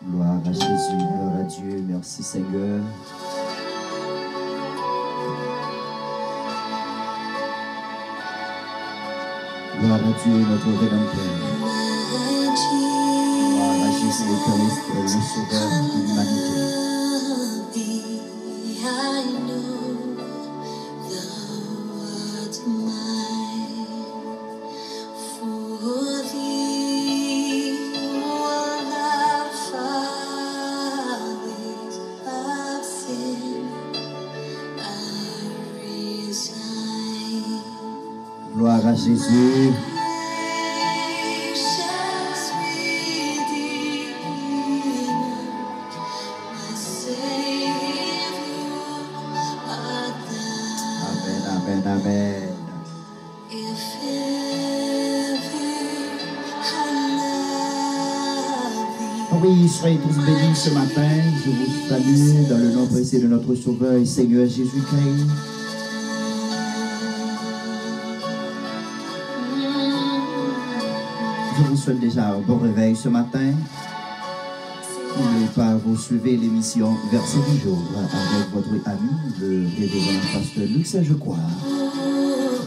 Gloire à Jésus, gloire à Dieu, merci Seigneur. Gloire à Dieu, notre Rédempteur. Gloire à Jésus-Christ, le Sauveur de l'humanité. Gloire à Jésus. Amen, amen, amen. Oui, soyez tous bénis ce matin. Je vous salue dans le nom précieux de notre Sauveur et Seigneur Jésus-Christ. Je vous souhaite déjà un bon réveil ce matin. N'oubliez pas, vous suivez l'émission Verset du jour avec votre ami, le révérend pasteur Luc Saint-Je-Croix.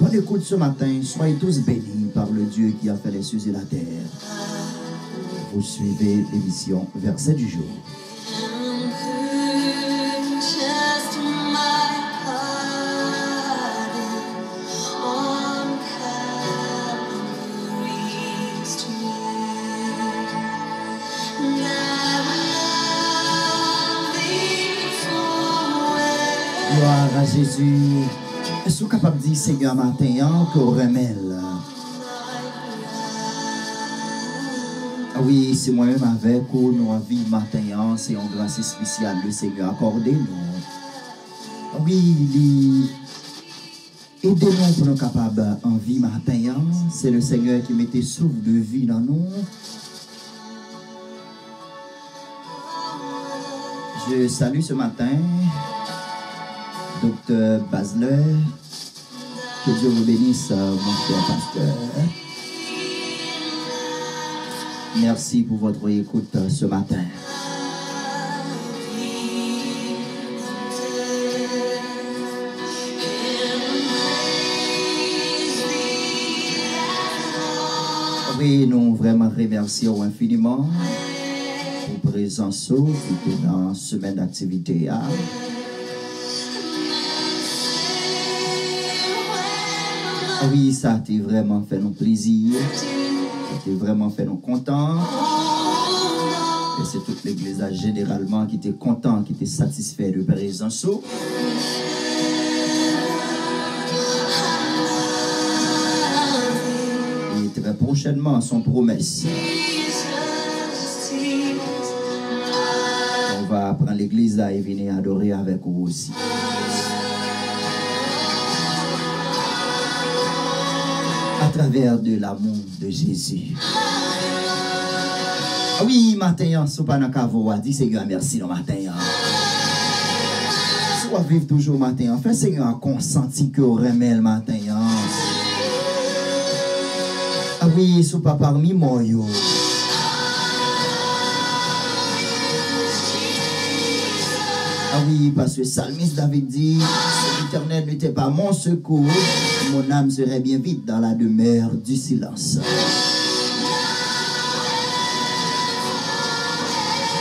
Bonne écoute ce matin, soyez tous bénis par le Dieu qui a fait les cieux et la terre. Vous suivez l'émission Verset du jour. Gloire à Jésus. Est-ce que vous êtes capable de dire, Seigneur, matin, qu'on remèle? Oui, c'est moi-même avec vous, nous en vie matin, c'est une grâce spéciale, le Seigneur accordez-nous. Oui, aidez-nous pour nous capables en vie matin, c'est le Seigneur qui mettait souffle de vie dans nous. Je salue ce matin Docteur Basler. Que Dieu vous bénisse, mon cher pasteur. Merci pour votre écoute ce matin. Oui, nous vraiment remercions infiniment pour présence qui est dans la semaine d'activité. Oui, ça a vraiment fait nous plaisir. Ça a vraiment fait nous contents. Et c'est toute l'église généralement qui était content, qui était satisfait de présence. Et très prochainement, son promesse. On va prendre l'église et venir adorer avec vous aussi. À travers de l'amour de Jésus. Oui, matin, si vous pas dans le dit Seigneur, merci le matin. Si vous vivez toujours matin, fait Seigneur a consenti que vous remet le matin. Ah oui, si vous pas parmi moi. Ah oui, parce que Psalmiste David dit, si l'Éternel n'était pas mon secours, mon âme serait bien vite dans la demeure du silence.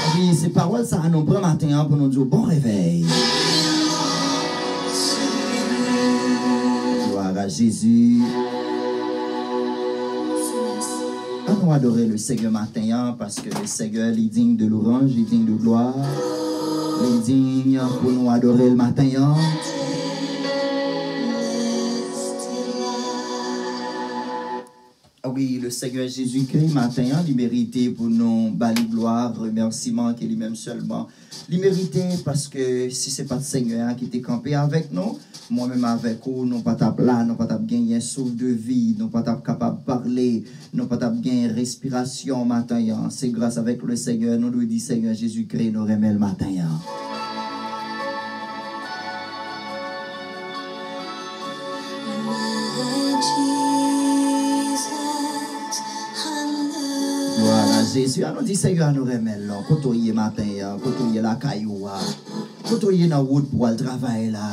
Ah oui, ces paroles, ça nous prend matin pour nous dire bon réveil. Gloire à Jésus. On va adorer le Seigneur matin parce que le Seigneur est digne de louange, il est digne de gloire. Il est digne pour nous adorer le matin. Oui, le Seigneur Jésus-Christ, matin, il méritait pour nous bali gloire, remerciement qu'il lui-même seulement. Il méritait parce que si ce n'est pas le Seigneur qui était campé avec nous, moi-même avec vous, nous pas là, nous pas gagner un souffle de vie, nous pas capable de parler, nous pas gagner respiration matin. C'est grâce avec le Seigneur, nous lui dit Seigneur Jésus-Christ, nous remet le matin. Jésus, nous dit Seigneur, nous remercions. Quand on y est matin, quand on y est la caillou, quand on y est dans la route pour le travail là,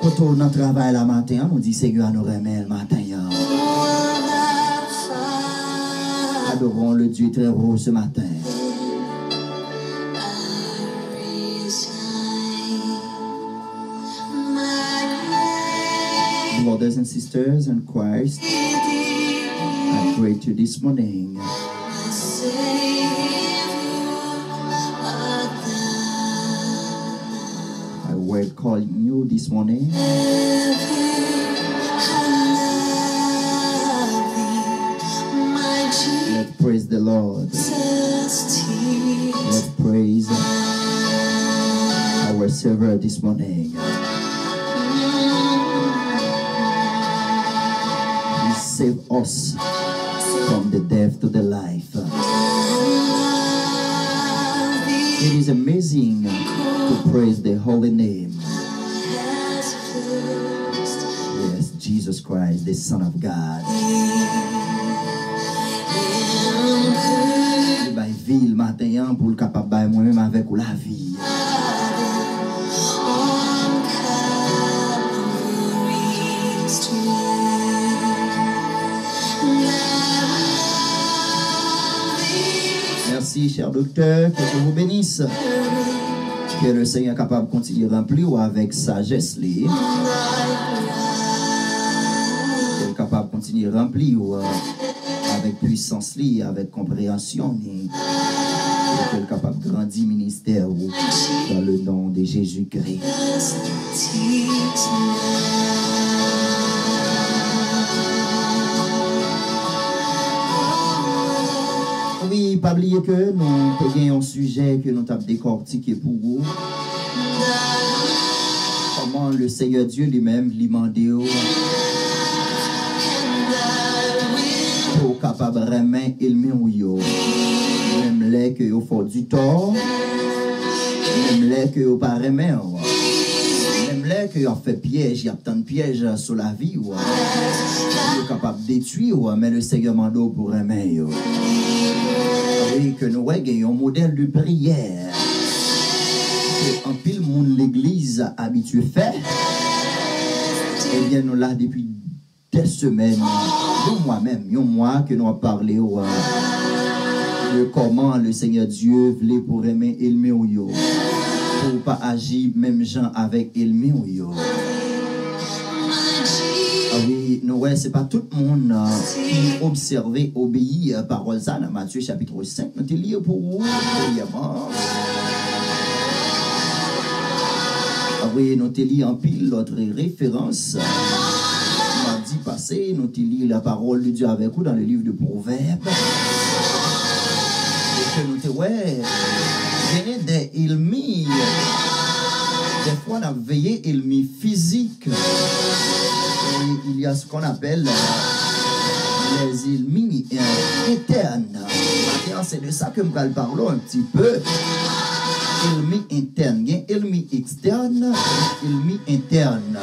quand on est dans le travail là matin, nous dit Seigneur, nous remercions matin. Adorons le Dieu très haut ce matin. Brothers and sisters in Christ, I pray to you this morning. I will call you this morning. Let's praise the Lord. Let's praise our Savior this morning. He saved us from the death to the life. It is amazing to praise the holy name. Yes, Jesus Christ, the Son of God. Ville matin pour le capable de moi-même avec la vie. Merci, cher docteur, que Dieu vous bénisse. Que le Seigneur est capable de continuer à remplir avec sagesse. Qu'il est capable de continuer à remplir avec puissance, avec compréhension. Qu'il est capable de grandir ministère dans le nom de Jésus-Christ. Oui, pas oublier que nous avons un sujet que nous avons décortiqué pour vous. Comment le Seigneur Dieu lui-même lui demandé pour capable de remettre il yo. Même les que vous font du tort, même les que vous pas remettre. Même les que vous fait piège, il y a tant de pièges sur la vie. Vous êtes capable de détruire, mais le Seigneur m'a dit pour remettre. Et que nous ayons un modèle de prière que en pile monde l'église habitué fait. Eh bien nous là depuis des semaines, moi-même, moi que nous avons parlé de comment le Seigneur Dieu voulait pour aimer Elmé Ouyo, pour pas agir même gens avec Elmé Ouyo. Ah oui, nous ouais, c'est pas tout le monde qui observe, obéit à parole ça dans Matthieu chapitre 5. Nous te lire pour vous, premièrement. Ah oui, nous te lire en pile l'autre référence. Mardi passé, nous te lire la parole de Dieu avec vous dans le livre de Proverbes. Et que nous te ouais, venez des ilmis. Des fois, on a veillé ilmis physique. Il y a ce qu'on appelle les ilmis internes. Maintenant, c'est de ça que nous allons parler un petit peu. Ilmis internes, ilmis externes, ilmis internes.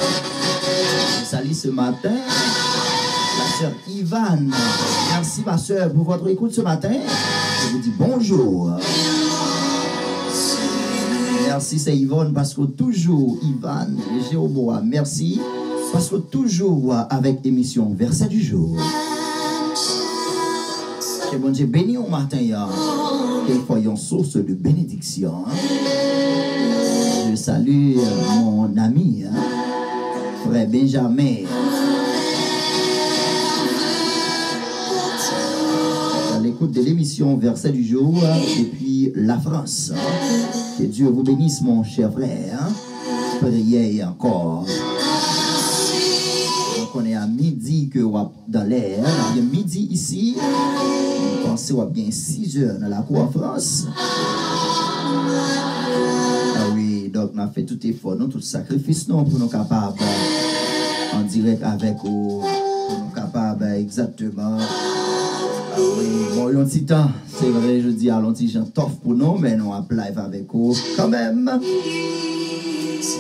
Je salue ce matin la sœur Yvonne. Merci ma sœur pour votre écoute ce matin. Je vous dis bonjour. Merci, c'est Yvonne parce que toujours, Yvonne, Jéhoboa, merci. Parce que toujours avec émission Verset du jour. Que bon Dieu béni au matin, qu'il soit une source de bénédiction. Je salue mon ami, frère Benjamin. À l'écoute de l'émission Verset du jour depuis la France. Que Dieu vous bénisse, mon cher frère. Priez encore. On est à midi que dans l'air, il y a midi ici, on pense qu'il y a bien 6 heures dans la cour en France. Ah oui, donc on a fait tout effort, tout sacrifice pour nous capables en direct avec vous, pour nous capables exactement. Ah oui, bon, il y a un petit temps, c'est vrai, je dis à l'anti gens tough pour nous, mais nous avons live avec vous quand même.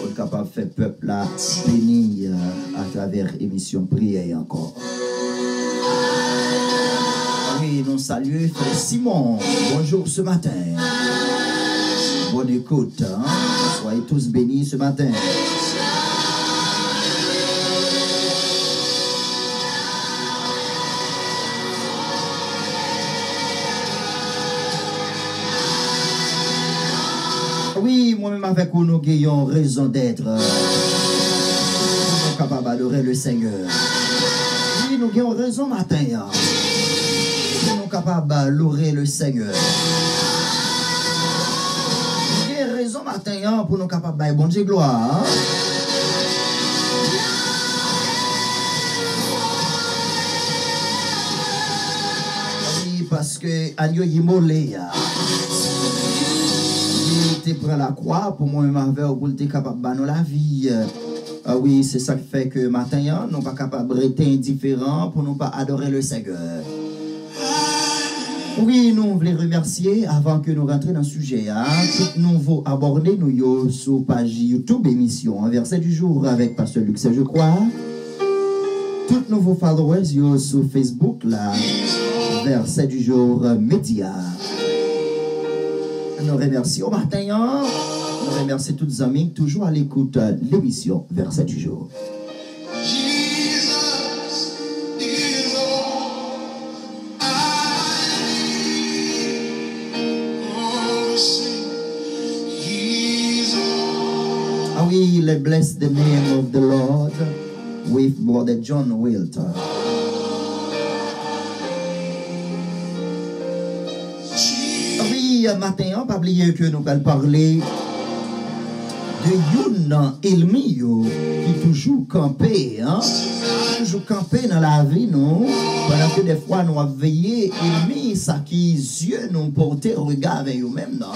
On est capable de faire peuple là béni à travers émission prière encore. Oui, nous saluer frère Simon. Bonjour ce matin. Bonne écoute. Hein? Soyez tous bénis ce matin. Oui, moi-même avec vous, nous ayons raison d'être. Nous sommes capables d'adorer le Seigneur. Oui, nous avons raison matin. Nous sommes capables d'adorer le Seigneur. Nous avons raison matin pour nous capables de bon Dieu gloire. Oui, parce que Agneau y molé. Il prend la croix pour moi-même avec pour être capable de nous la vie. Ah oui, c'est ça qui fait que matin, nous ne sommes pas capables d'être indifférents pour ne pas adorer le Seigneur. Oui, nous voulons remercier avant que nous rentrions dans le sujet. Tout nouveau abordé nous sur la page YouTube émission, verset du jour avec Pasteur Luc, je crois. Tout nouveau followers sur Facebook, là, verset du jour média. Nous remercions au matin. Nous remercions tous les amis toujours à l'écoute de l'émission Verset du jour. Ah oui, let's bless the name of the Lord with Brother John Wilt. Matin, pas oublier que nous allons parler de Youn Elmi qui toujours campé, toujours campé dans la vie, nous, pendant que des fois nous avons veillé, Elmi, ça qui yeux nous porter regard avec eux-mêmes, non?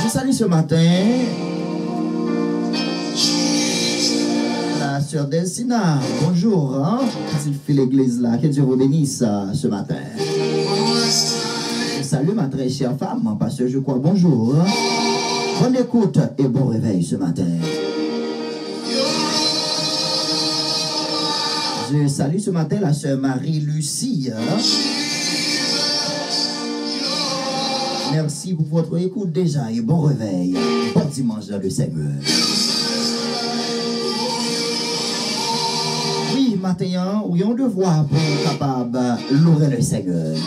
Je salue ce matin la sœur Delsina, bonjour, petite fille l'église là, que Dieu vous bénisse ce matin. Salut ma très chère femme, parce que je crois bonjour. Bonne écoute et bon réveil ce matin. Je salue ce matin la sœur Marie-Lucie. Merci pour votre écoute déjà et bon réveil. Bon dimanche dans le Seigneur. Oui, matin, oui, on devoir pour être capable de louer le Seigneur.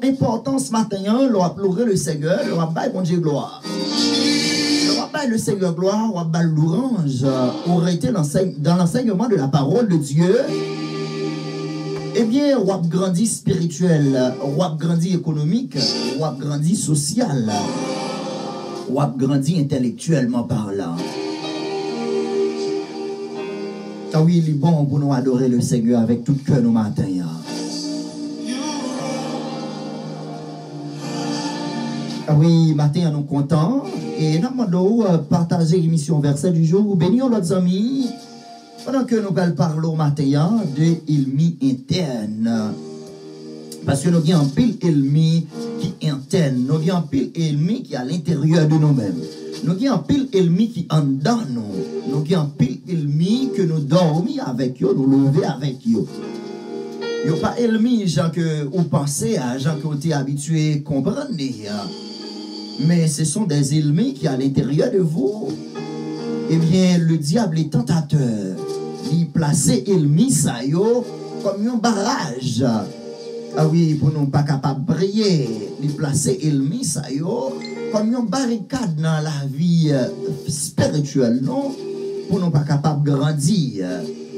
Important ce matin, on va pleurer le Seigneur, on va bailler bon Dieu gloire. On va bailler le Seigneur gloire, on va bailler l'orange, aurait été dans l'enseignement de la parole de Dieu. Eh bien, on va grandir spirituel, on va grandir économique, on va grandir social, on va grandir intellectuellement parlant. Ah oui, il est bon pour nous adorer le Seigneur avec tout cœur nos matins. Oui, matin, nous contents. Et nous demandons partager l'émission Verset du jour. Bénissons nos amis. Pendant que nous parlons matin de l'ennemi interne. Parce que nous avons un pile ennemi qui est interne. Nous avons un pile ennemi qui est à l'intérieur de nous-mêmes. Nous avons un pile ennemi qui est en dedans nous. Nous avons un pile ennemi que nous dormons avec eux, nous levons avec eux. Il n'y a pas ennemi, gens que vous pensez, gens que vous êtes habitués à comprendre. Mais ce sont des ennemis qui, à l'intérieur de vous, eh bien, le diable est tentateur. Il place l'ennemi, ça y est, comme un barrage. Ah oui, pour nous pas capables de briller. Il place l'ennemi, ça y est, comme une barricade dans la vie spirituelle, non? Pour nous pas capables de grandir.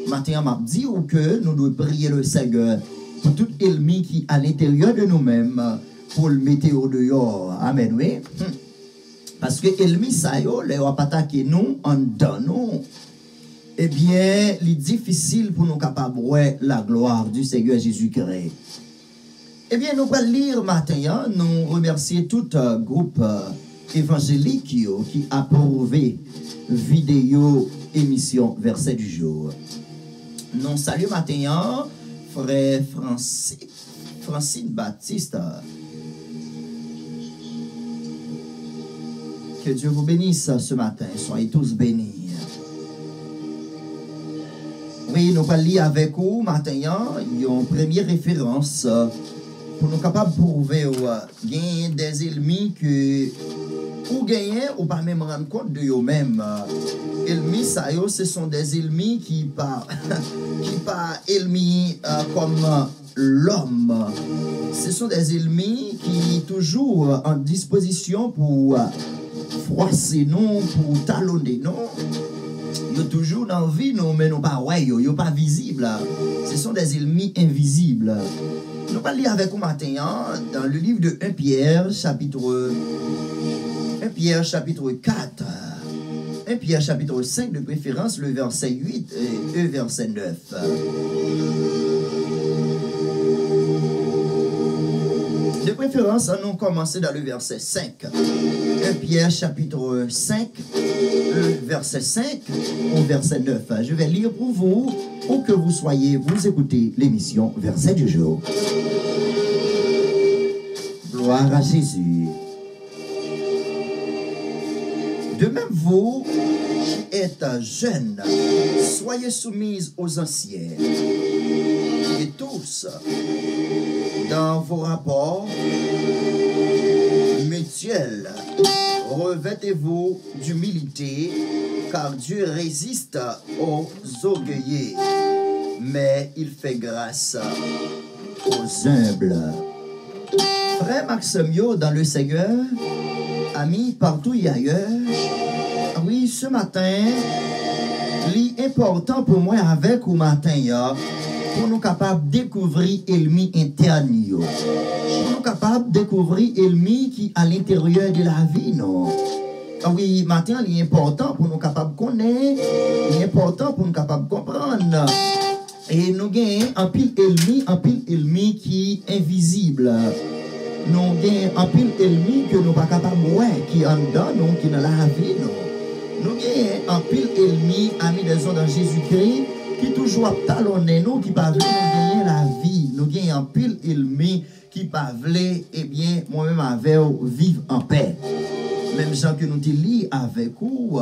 Maintenant, m'a dit que nous devons prier le Seigneur pour tout ennemi qui est à l'intérieur de nous-mêmes. Pour le mettre au dehors. Amen, oui. Parce que l'ennemi, ça y est, il va attaquer nous en dedans, nous. Eh bien, il est difficile pour nous capables de voir la gloire du Seigneur Jésus-Christ. Eh bien, nous allons lire matin, nous remercier tout groupe évangélique qui a approuvé vidéo émission Verset du jour. Nous saluons matin, frère Francine Baptiste. Que Dieu vous bénisse ce matin. Soyez tous bénis. Oui, nous allons lire avec vous maintenant une première référence pour nous capables de prouver qu'il y a des ennemis que ou gagner ou pas même rendre compte de eux-mêmes. Ennemis, ça, ce sont des ennemis qui pas ennemis comme l'homme. Ce sont des ennemis qui toujours en disposition pour froisser nous, pour talonner nous. Ils sont toujours dans la vie, nous, mais nous pas ouais, ils sont pas visibles. Ce sont des ennemis invisibles. Nous allons lire avec vous maintenant dans le livre de 1 Pierre, chapitre 4. 1 Pierre, chapitre 5, de préférence, le verset 8 et le verset 9. De préférence, nous commençons dans le verset 5. 1 Pierre, chapitre 5, le verset 5 au verset 9. Je vais lire pour vous, où que vous soyez, vous écoutez l'émission Verset du jour. Gloire à Jésus. De même, vous qui êtes jeunes, soyez soumises aux anciens. Et tous, dans vos rapports mutuels, revêtez-vous d'humilité, car Dieu résiste aux orgueilleux, mais il fait grâce aux humbles. Frère Maximio dans le Seigneur, amis partout et ailleurs, oui, ce matin, l'important pour moi avec au matin, pour nous capables de découvrir l'ennemi interne, pour nous capables de découvrir l'ennemi qui à l'intérieur de la vie, non? Oui, matin, l'important pour nous capables de connaître, l'important pour nous capables de comprendre. Et nous avons un pile ennemi qui est invisible. Nous avons un pile ennemi que nous ne sommes pas capables de voir, qui est en dedans, nous, qui est dans la vie. Nous avons un pile ennemi, amis des hommes dans Jésus-Christ, qui toujours talonné nous, qui ne pas gagner la vie. Nous avons un pile ennemi qui ne pas eh bien, moi-même avec vivre en paix. Même gens que nous te lis avec vous,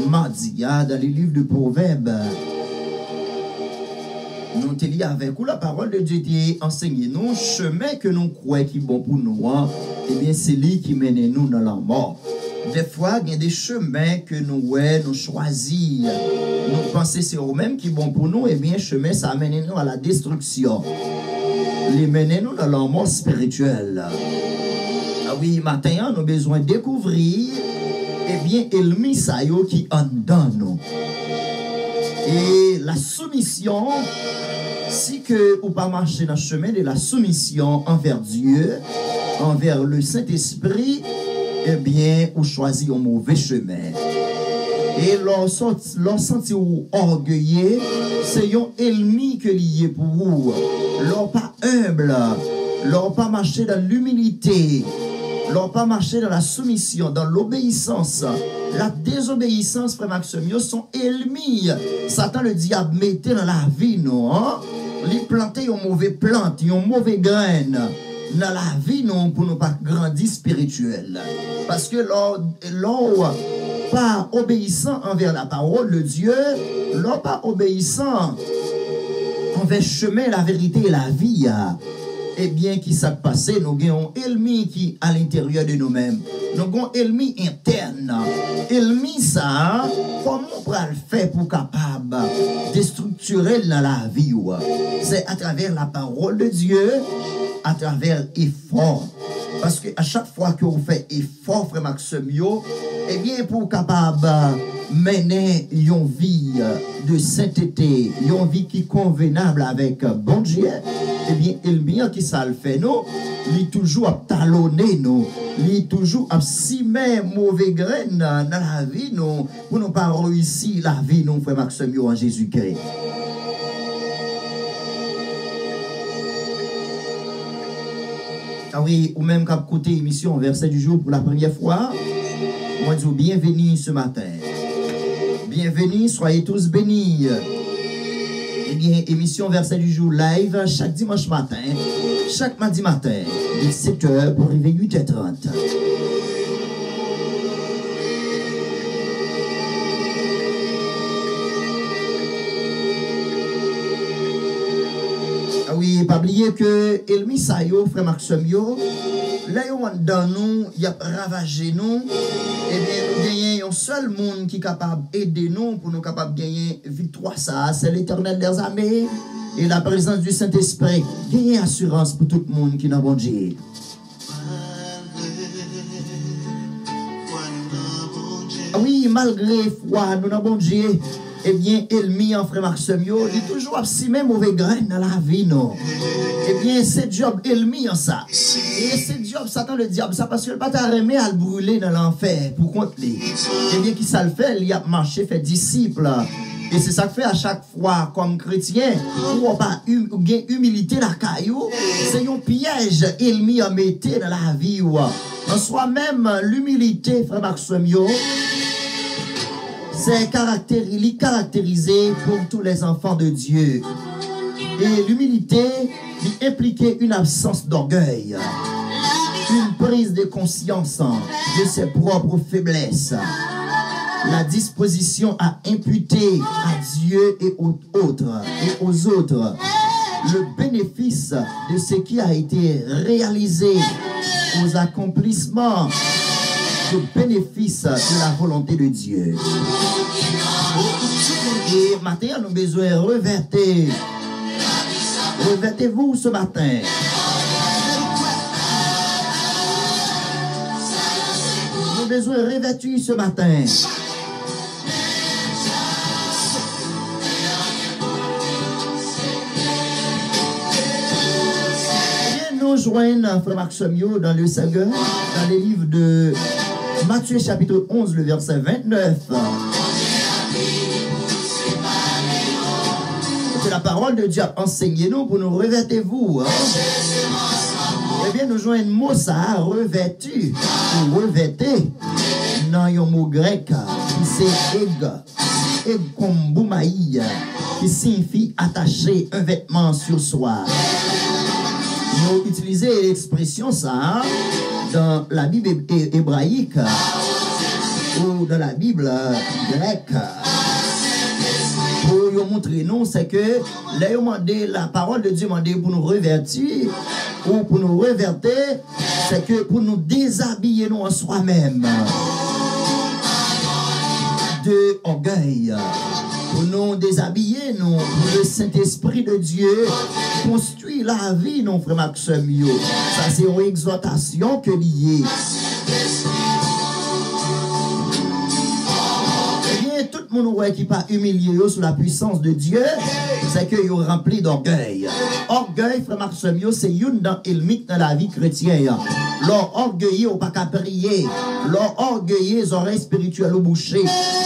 mardi, dans les livres de Proverbes. Nous te lis avec vous la parole de Dieu qui enseigne nous, chemin que nous croyons qui est bon pour nous, eh bien c'est lui qui mène nous dans la mort. Des fois, il y a des chemins que nous choisissons, nous pensons c'est eux-mêmes qui est bon pour nous, eh bien chemin ça amène nous à la destruction. Les mène nous dans la mort spirituelle. Ah oui, maintenant, nous avons besoin de découvrir, eh bien, l'ennemi qui en dans nous. Et la soumission, si que ou pas marcher dans le chemin de la soumission envers Dieu, envers le Saint-Esprit, eh bien, ou choisir un mauvais chemin. Et leur senti orgueilleux, c'est un ennemi que lié pour vous. Leur pas humble, leur pas marcher dans l'humilité, leur pas marcher dans la soumission, dans l'obéissance. La désobéissance, frère Maximio, sont ennemis. Satan, le diable, mettait dans la vie, non? Hein? Il plantait une mauvaise plante, une mauvaise graine dans la vie, non, pour ne pas grandir spirituel. Parce que l'or pas obéissant envers la parole de Dieu, l'or pas obéissant envers le chemin, la vérité et la vie, eh bien, qui s'est passé, nous avons un ennemi qui à l'intérieur de nous-mêmes. Nous avons un ennemi interne. Ennemi, ça, comment on peut le faire pour capable de structurer dans la vie? C'est à travers la parole de Dieu, à travers l'effort. Parce qu'à chaque fois que vous faites effort, frère Maximio, eh bien, pour capable mener une vie de sainteté, une vie qui est convenable avec bon Dieu, eh bien, il bien qui ça le fait, nous, il est toujours à talonner, nous, il est toujours à simer mauvais graines dans la vie, nous, pour ne pas réussir la vie, nous, frère Maximio, en Jésus-Christ. Ah oui, ou même quand écouter l'émission Verset du jour pour la première fois, moi je dis bienvenue ce matin. Bienvenue, soyez tous bénis. Eh bien, émission Verset du jour live chaque dimanche matin, chaque mardi matin, de 7h pour arriver 8h30. Ah oui, pas oublier que Elmi Sayo, frère Maxime Yo, là dans nous, il a ravagé nous. Eh bien, nous gagnons un seul monde qui est capable d'aider nous pour nous capables de gagner victoire. Ça, c'est l'Éternel des armées et la présence du Saint-Esprit. Gagner assurance pour tout le monde qui n'a bon Dieu. Ah oui, malgré foi, nous n'avons bon Dieu. Eh bien, Elmi, en frère Maxime, il est toujours si même mauvais grain dans la vie, non? Eh bien, c'est job Elmi en ça. Et c'est job Satan le diable, ça parce que le pas remis à le brûler dans l'enfer pour compter. Eh bien, qui ça le fait? Il a marché, fait disciple. Et c'est ça que fait à chaque fois, comme chrétien, ou pas humilité la caillou, c'est un piège Elmi a metté dans la vie. En soi-même, l'humilité, frère Maxime, c'est caractérisé pour tous les enfants de Dieu. Et l'humilité impliquait une absence d'orgueil, une prise de conscience de ses propres faiblesses, la disposition à imputer à Dieu et aux autres le bénéfice de ce qui a été réalisé, aux accomplissements le bénéfice de la volonté de Dieu. Et maintenant, nous avons besoin de reverter. Revertez-vous ce matin. Nous avons besoin de revêtir ce matin. Viens nous joindre, frère Maxime, dans le Seigneur, dans les livres de Matthieu chapitre 11, le verset 29. Que la parole de Dieu a enseigné nous pour nous revêtez-vous. Eh bien, nous jouons un mot ça, revêtu, ou revêter, dans un mot grec, qui c'est eg comme boumaï, qui signifie attacher un vêtement sur soi. Nous utilisons l'expression ça dans la Bible hébraïque ou dans la Bible grecque. Pour nous montrer, non, c'est que la parole de Dieu m'a dit pour nous revertir ou pour nous reverter, c'est que pour nous déshabiller nous en soi-même de orgueil. Pour nous déshabiller, nous, pour le Saint-Esprit de Dieu construit la vie, non, frère Maxime. Ça, c'est une exhortation que liée. Eh bien, tout le monde qui n'est pas humilié sous la puissance de Dieu, c'est qu'il est rempli d'orgueil. Orgueil, frère Maxime, c'est une dans la vie chrétienne. Leur orgueilleux ou pas qu'à prier. Leur orgueilleux oreilles spirituelles ou bouchées.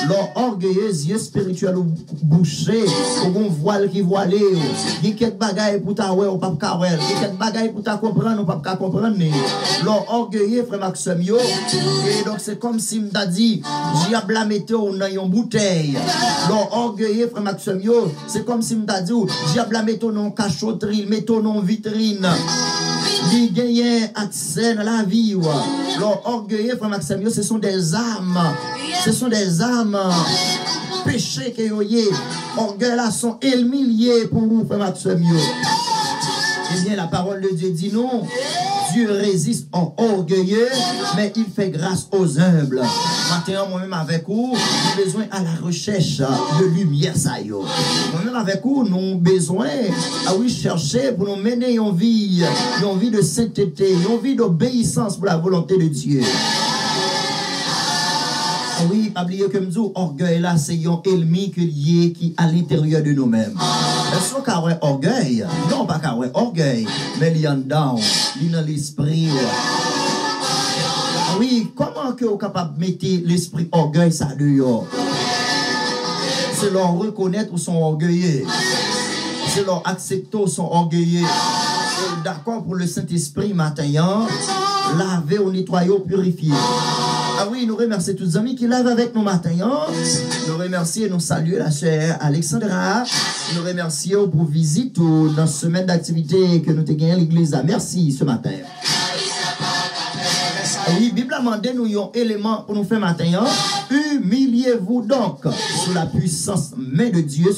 Leur orgueilleux yeux spirituels ou bouchés. Ou bon voile qui voilé. Il y a quelques bagailles pour ta ouais ou pas qu'à ouais. Il y a quelques bagailles pour ta comprendre ou pas qu'à comprendre. Leur orgueilleux, frère Maxime, et donc c'est comme si m'ta dit, diable la mette dans une bouteille. Leur orgueilleux, frère Maxime, c'est comme si m'ta dit, diable la mette dans une cachotterie, mette dans une vitrine. Ils gagnent accès dans la vie. Leur orgueilleux, frère Maxime, ce sont des âmes. Ce sont des âmes péchés que vous avez. Orgueil là sont humiliés pour vous, frère Maxime. Eh bien, la parole de Dieu dit non. Dieu résiste aux orgueilleux, mais il fait grâce aux humbles. Maintenant, moi-même avec vous, nous avons besoin à la recherche de lumière. Moi-même avec vous, nous avons besoin à chercher pour nous mener une vie de sainteté, une vie d'obéissance pour la volonté de Dieu. Oui, pas oublier que nous orgueil là, c'est un ennemi qui est à l'intérieur de nous-mêmes. Est-ce qu'on a orgueil? Non, pas qu'à orgueil, mais il y a dans l'esprit. Oui, comment que vous êtes capable de mettre l'esprit orgueil ça dehors? C'est leur reconnaître son orgueilleux. C'est leur accepter son orgueilleux. D'accord pour le Saint-Esprit matin, laver, nettoyer, purifier. Ah oui, nous remercions tous les amis qui lavent avec nous matin. Nous remercions et nous saluons la sœur Alexandra. Nous remercions pour visite dans la semaine d'activité que nous avons gagné à l'église. Merci ce matin. Oui, la Bible a demandé nous un élément pour nous faire matin. Humiliez-vous donc sous la puissante main de Dieu,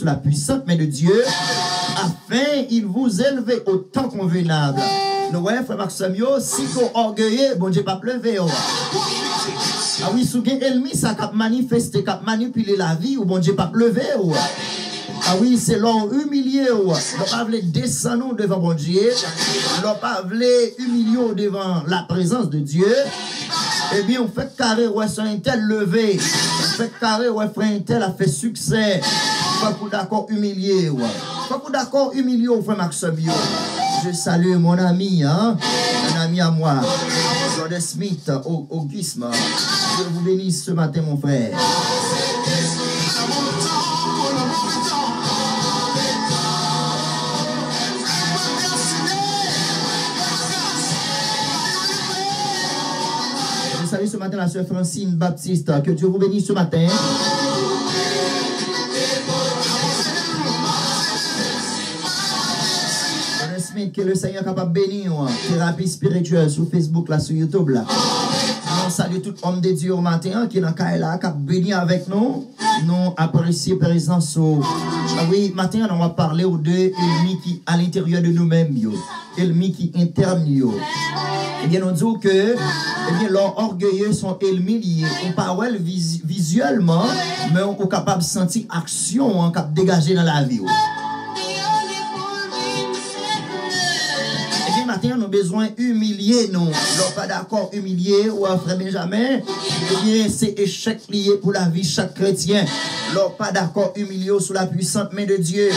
afin il vous élève au temps convenable. Nous voyons, frère Maxime, si vous orgueilleux, bon Dieu, pas pleuver. Ah oui, si vous avez ennemi, ça a manifesté, qui a manipulé la vie, ou bon Dieu, pas pleuver. Ah oui, c'est l'on humilié. L'on pas voulu descendre devant bon Dieu. L'on pas voulu humilier devant la présence de Dieu. Eh bien, on fait carré, ouais, c'est un tel levé. On fait carré, ouais, frère, un tel a fait succès. Pas pour d'accord humilié, ouais. Pas pour d'accord humilié, frère Maxime. Je salue mon ami, hein, un ami à moi, Jordan Smith, Augustin. Je vous bénisse ce matin, mon frère. Je salue ce matin la sœur Francine Baptiste. Que Dieu vous bénisse ce matin. Que le Seigneur est capable de bénir, thérapie spirituelle sur Facebook, là, sur YouTube. Là. On salue tout homme de Dieu au matin qui est dans le là, qui a béni avec nous. Nous apprécions présence. Ah oui, matin, on va parler aux deux ennemis qui à l'intérieur de nous-mêmes. Ennemis qui interne. Eh bien, on dit que leurs orgueilleux sont ennemis liés. On parle visuellement, mais on est capable de sentir action, capable de dégager dans la vie. Matin, nous avons besoin d'humilier, nous. Nous pas d'accord humilier ou frère Benjamin. Eh bien, c'est échec lié pour la vie de chaque chrétien. Nous pas d'accord humilier sous la puissante main de Dieu.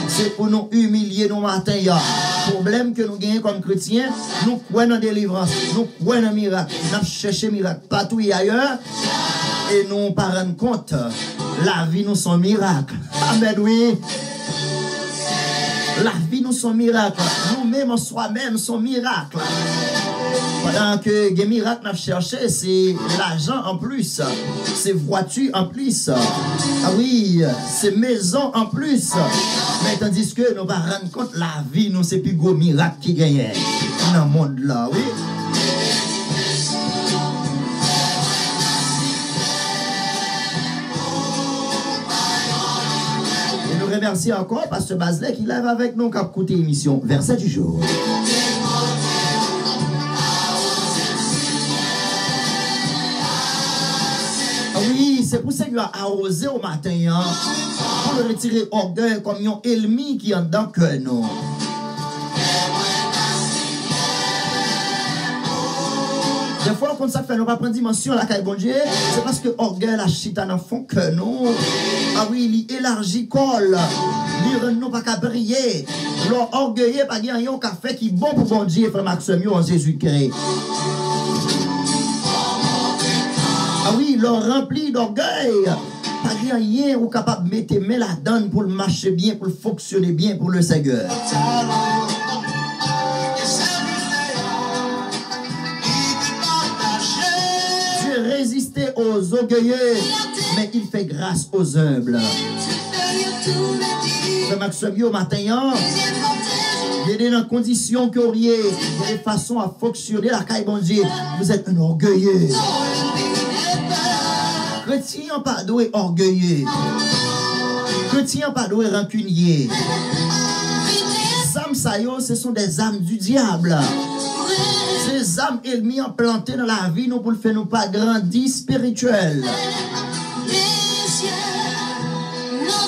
C'est pour nous humilier nos matins. Le problème que nous gagnons comme chrétiens, nous croyons dans la délivrance, nous croyons dans le miracle, nous cherchons le miracle partout et ailleurs. Et nous ne pas rendre compte. La vie nous son miracle. Amen, oui. La vie nous son miracle. Nous-mêmes en soi-même son miracle. Pendant que les miracles nous cherchons, c'est l'argent en plus. C'est voiture en plus. Ah oui, c'est maison en plus. Mais tandis que nous ne pas rendre compte, la vie nous c'est plus gros miracle qui gagne dans le monde là, oui. Remercie encore Pasteur Bazelet qui lève avec nous cap côté émission verset du jour. Oui, c'est pour ça qu'il a arrosé au matin hein, pour le retirer orgueil comme un ennemi qui est dans le cœur nous. Des fois, quand ça fait, nous pas prendre dimension la caille bon Dieu, c'est parce que orgueil la chita dans fond que nous. Ah oui, il élargit col. Il rend nous pas qu'à briller. L'orgueilleux pas dire un café qui bon pour bon Dieu, frère Maxime en Jésus-Christ. Ah oui, l'on rempli d'orgueil. Pas dire rien ou capable de mettre main la donne pour le marcher bien, pour le fonctionner bien pour le Seigneur. Résister aux orgueilleux, mais il fait grâce aux humbles. Ce Maxime au matin, il y a des conditions que vous auriez, il y a des façons à fonctionner la caille bon Dieu. Vous êtes un orgueilleux. Chrétien pas doué orgueilleux. Chrétien pas doué rancunier. Sam Sayo, ce sont des âmes du diable. Ces âmes ennemies implantées dans la vie, nous pour le faire nous pas grandir spirituel.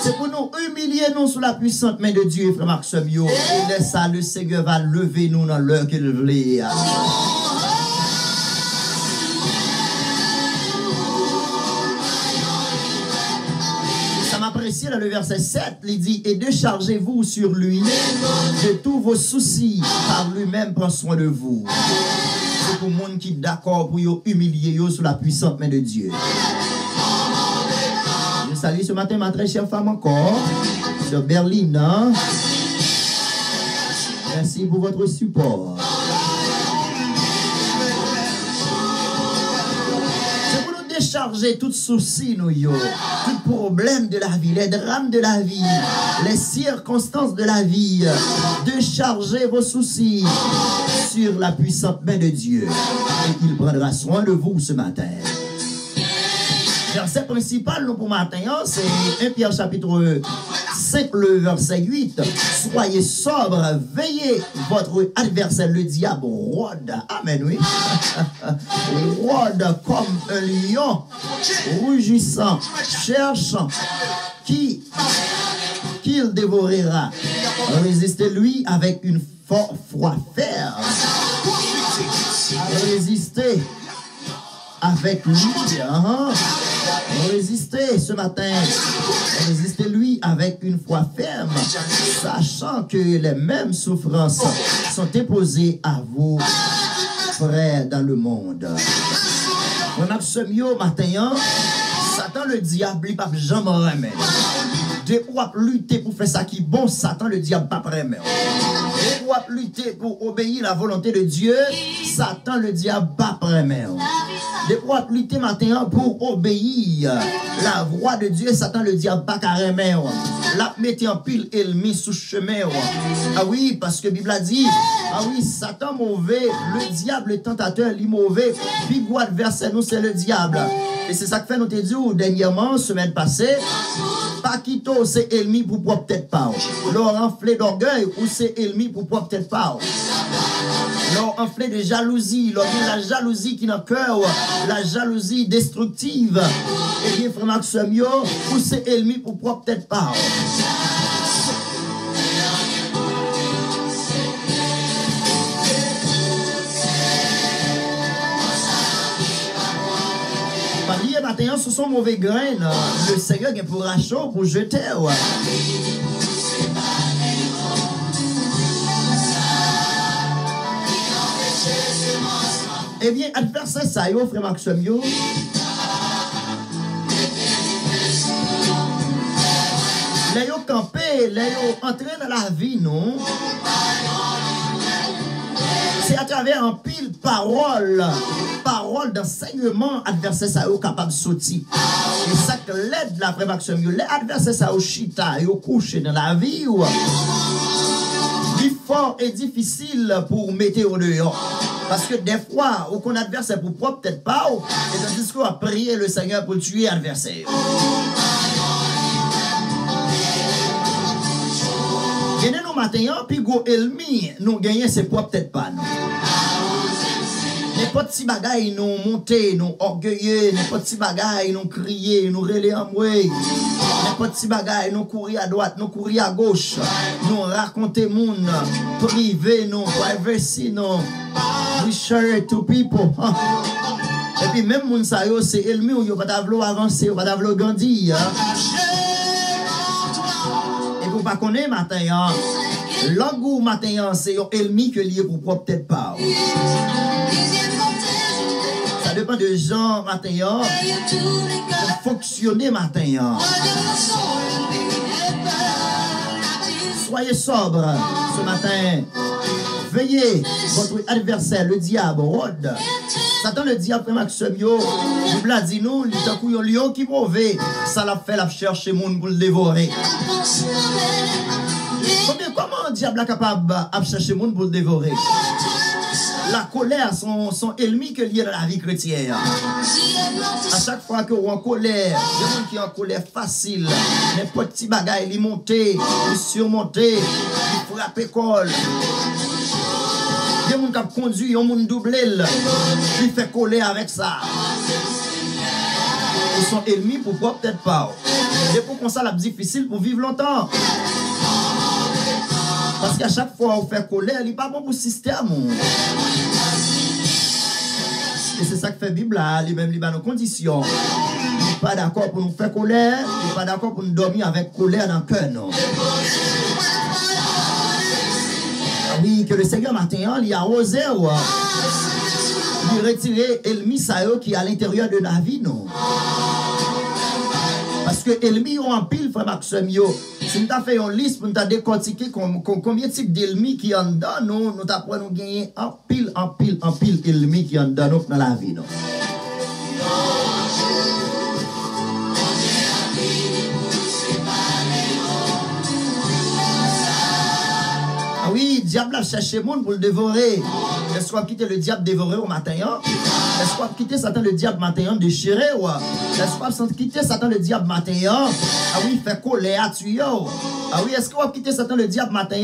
C'est pour nous humilier nous sous la puissante main de Dieu, frère Maxime. Et laisse ça, le Seigneur va lever nous dans l'heure qu'il veut. Ça m'apprécie dans le verset 7, il dit, et déchargez-vous sur lui de tous vos soucis, car lui-même prend soin de vous. C'est pour le monde qui est d'accord pour humilier sous la puissante main de Dieu. Je salue ce matin ma très chère femme encore, sur Berlin. Hein? Merci pour votre support. C'est pour nous décharger tout souci, tout problème de la vie, les drames de la vie, les circonstances de la vie. Déchargez vos soucis sur la puissante main de Dieu. Et il prendra soin de vous ce matin. Verset principal pour matin, c'est 1 Pierre chapitre 5, le verset 8. Soyez sobres, veillez, votre adversaire, le diable, rôde. Amen, oui. Rôde comme un lion, rugissant, cherchant qu'il dévorera. Résistez-lui avec une foi ferme. Résistez avec lui. Résistez ce matin. Résistez-lui avec une foi ferme, sachant que les mêmes souffrances sont imposées à vos frères dans le monde. On a ce mieux matin, Satan le diable, il ne peut jamais remettre. De pour lutter pour faire ça qui est bon, Satan le diable pas remettre. De pour lutter pour obéir à la volonté de Dieu, Satan le diable pas remettre. De pour lutter matin pour obéir la voix de Dieu, Satan le diable pas remettre. La mettre en pile ennemi sous chemin. Ah oui, parce que la Bible a dit, ah oui, Satan mauvais, le diable, le tentateur, il mauvais, puis gros adversaire nous c'est le diable. Et c'est ça que fait nous te dit dernièrement, semaine passée, pas quito c'est ennemi pour peut-être pas. Leur enflé d'orgueil ou c'est ennemi pour peut-être pas. Leur enflé de jalousie, leur la jalousie qui est dans le cœur, la jalousie destructive. Et bien frère Max Mio, ou c'est ennemi pour peut-être pas. Hier matin, ce sont mauvais grains. Le Seigneur est pour racheter, pour jeter. Eh bien, adversaire ça yo, frère Maximio. Les yo campé, les yo entré dans la vie, non? C'est à travers un pile parole d'enseignement adversaire ça est capable de sortir. Et ça que l'aide la frère Maxime, les adversaires ça au chita, yo couché dans la vie ou fort et difficile pour mettre au dehors. Parce que des fois, ou qu'on adversaire pour propre peut-être pas, et tandis qu'on a prié le Seigneur pour tuer l'adversaire. Gagnez nos matins, puis go ennemi, nous gagnons c'est propre peut-être pas. N'importe si bagaille nous monter, nous orgueilleux, n'importe si bagaille nous crier, nous relayer en mouille, n'importe si bagaille nous courir à droite, nous courir à gauche, nous raconter moun, privé, nous privacy, nous we share to people. Et puis même moun sa yo c'est ennemi ou yo pas vouloir avancer, ou pas vouloir grandir. Et pour pas connaître matin, l'angou matin c'est un ennemi que lié pour propre peut-être pas. Ça dépend de gens matin, fonctionner matin. Soyez sobre ce matin. Veillez votre adversaire, le diable, rôde. Satan le diable, Maximio, la Bible a dit nous, il est un lion qui est mauvais. Ça l'a fait, la chercher monde pour le dévorer. Comment un diable est capable de chercher monde pour le dévorer? La colère, son ennemi que lié dans la vie chrétienne. À chaque fois que on en colère, il y a des gens qui sont en colère facile. Les petits bagailles, ils montent, ils surmontent, ils frappent col. Il y a des gens qui conduisent, ils ont doublé, ils font colère avec ça. Ils sont ennemis pour peut-être pas. Et pour qu'on ça, c'est difficile pour vivre longtemps. Parce qu'à chaque fois on fait colère, il n'est pas bon pour le système. Et c'est ça que fait la Bible là, lui-même, il a nos conditions. Il n'est pas d'accord pour nous faire colère, il n'est pas d'accord pour nous dormir avec colère dans le cœur. Ah oui, que le Seigneur matin, il a osé, il retirer l'ennemi qui est à l'intérieur de la vie, non? Parce que l'ennemi ont en pile, frère Maxime, si nous avons fait une liste pour nous décortiquer combien de types d'ennemis qui en dedans, nous avons gagné en pile ennemis qui en dedans dans la vie. Non? Ah oui, le diable a cherché le monde pour le dévorer. Est-ce qu'on va quitter le diable dévorer au matin? Est-ce qu'on va quitter Satan le diable matin déchiré? Est-ce qu'on va quitter Satan le diable matin? Ah oui, fait colère, tuer. Ah oui, est-ce qu'on va quitter Satan le diable matin?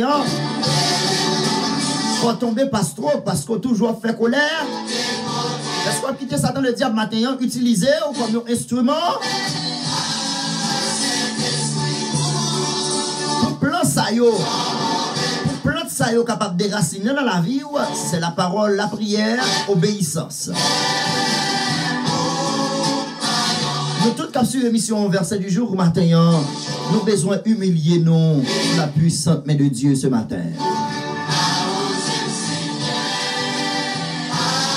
Faut tomber pastro parce qu'on toujours fait colère. Est-ce qu'on va quitter Satan le diable matin? Utiliser ou comme un instrument? Pour plan ça yo. Pour plan ça yo capable de déraciner dans la vie, c'est la parole, la prière, obéissance. Nous toutes comme sur l'émission verset du jour au matin, nous avons besoin d'humilier nous la puissante main de Dieu ce matin.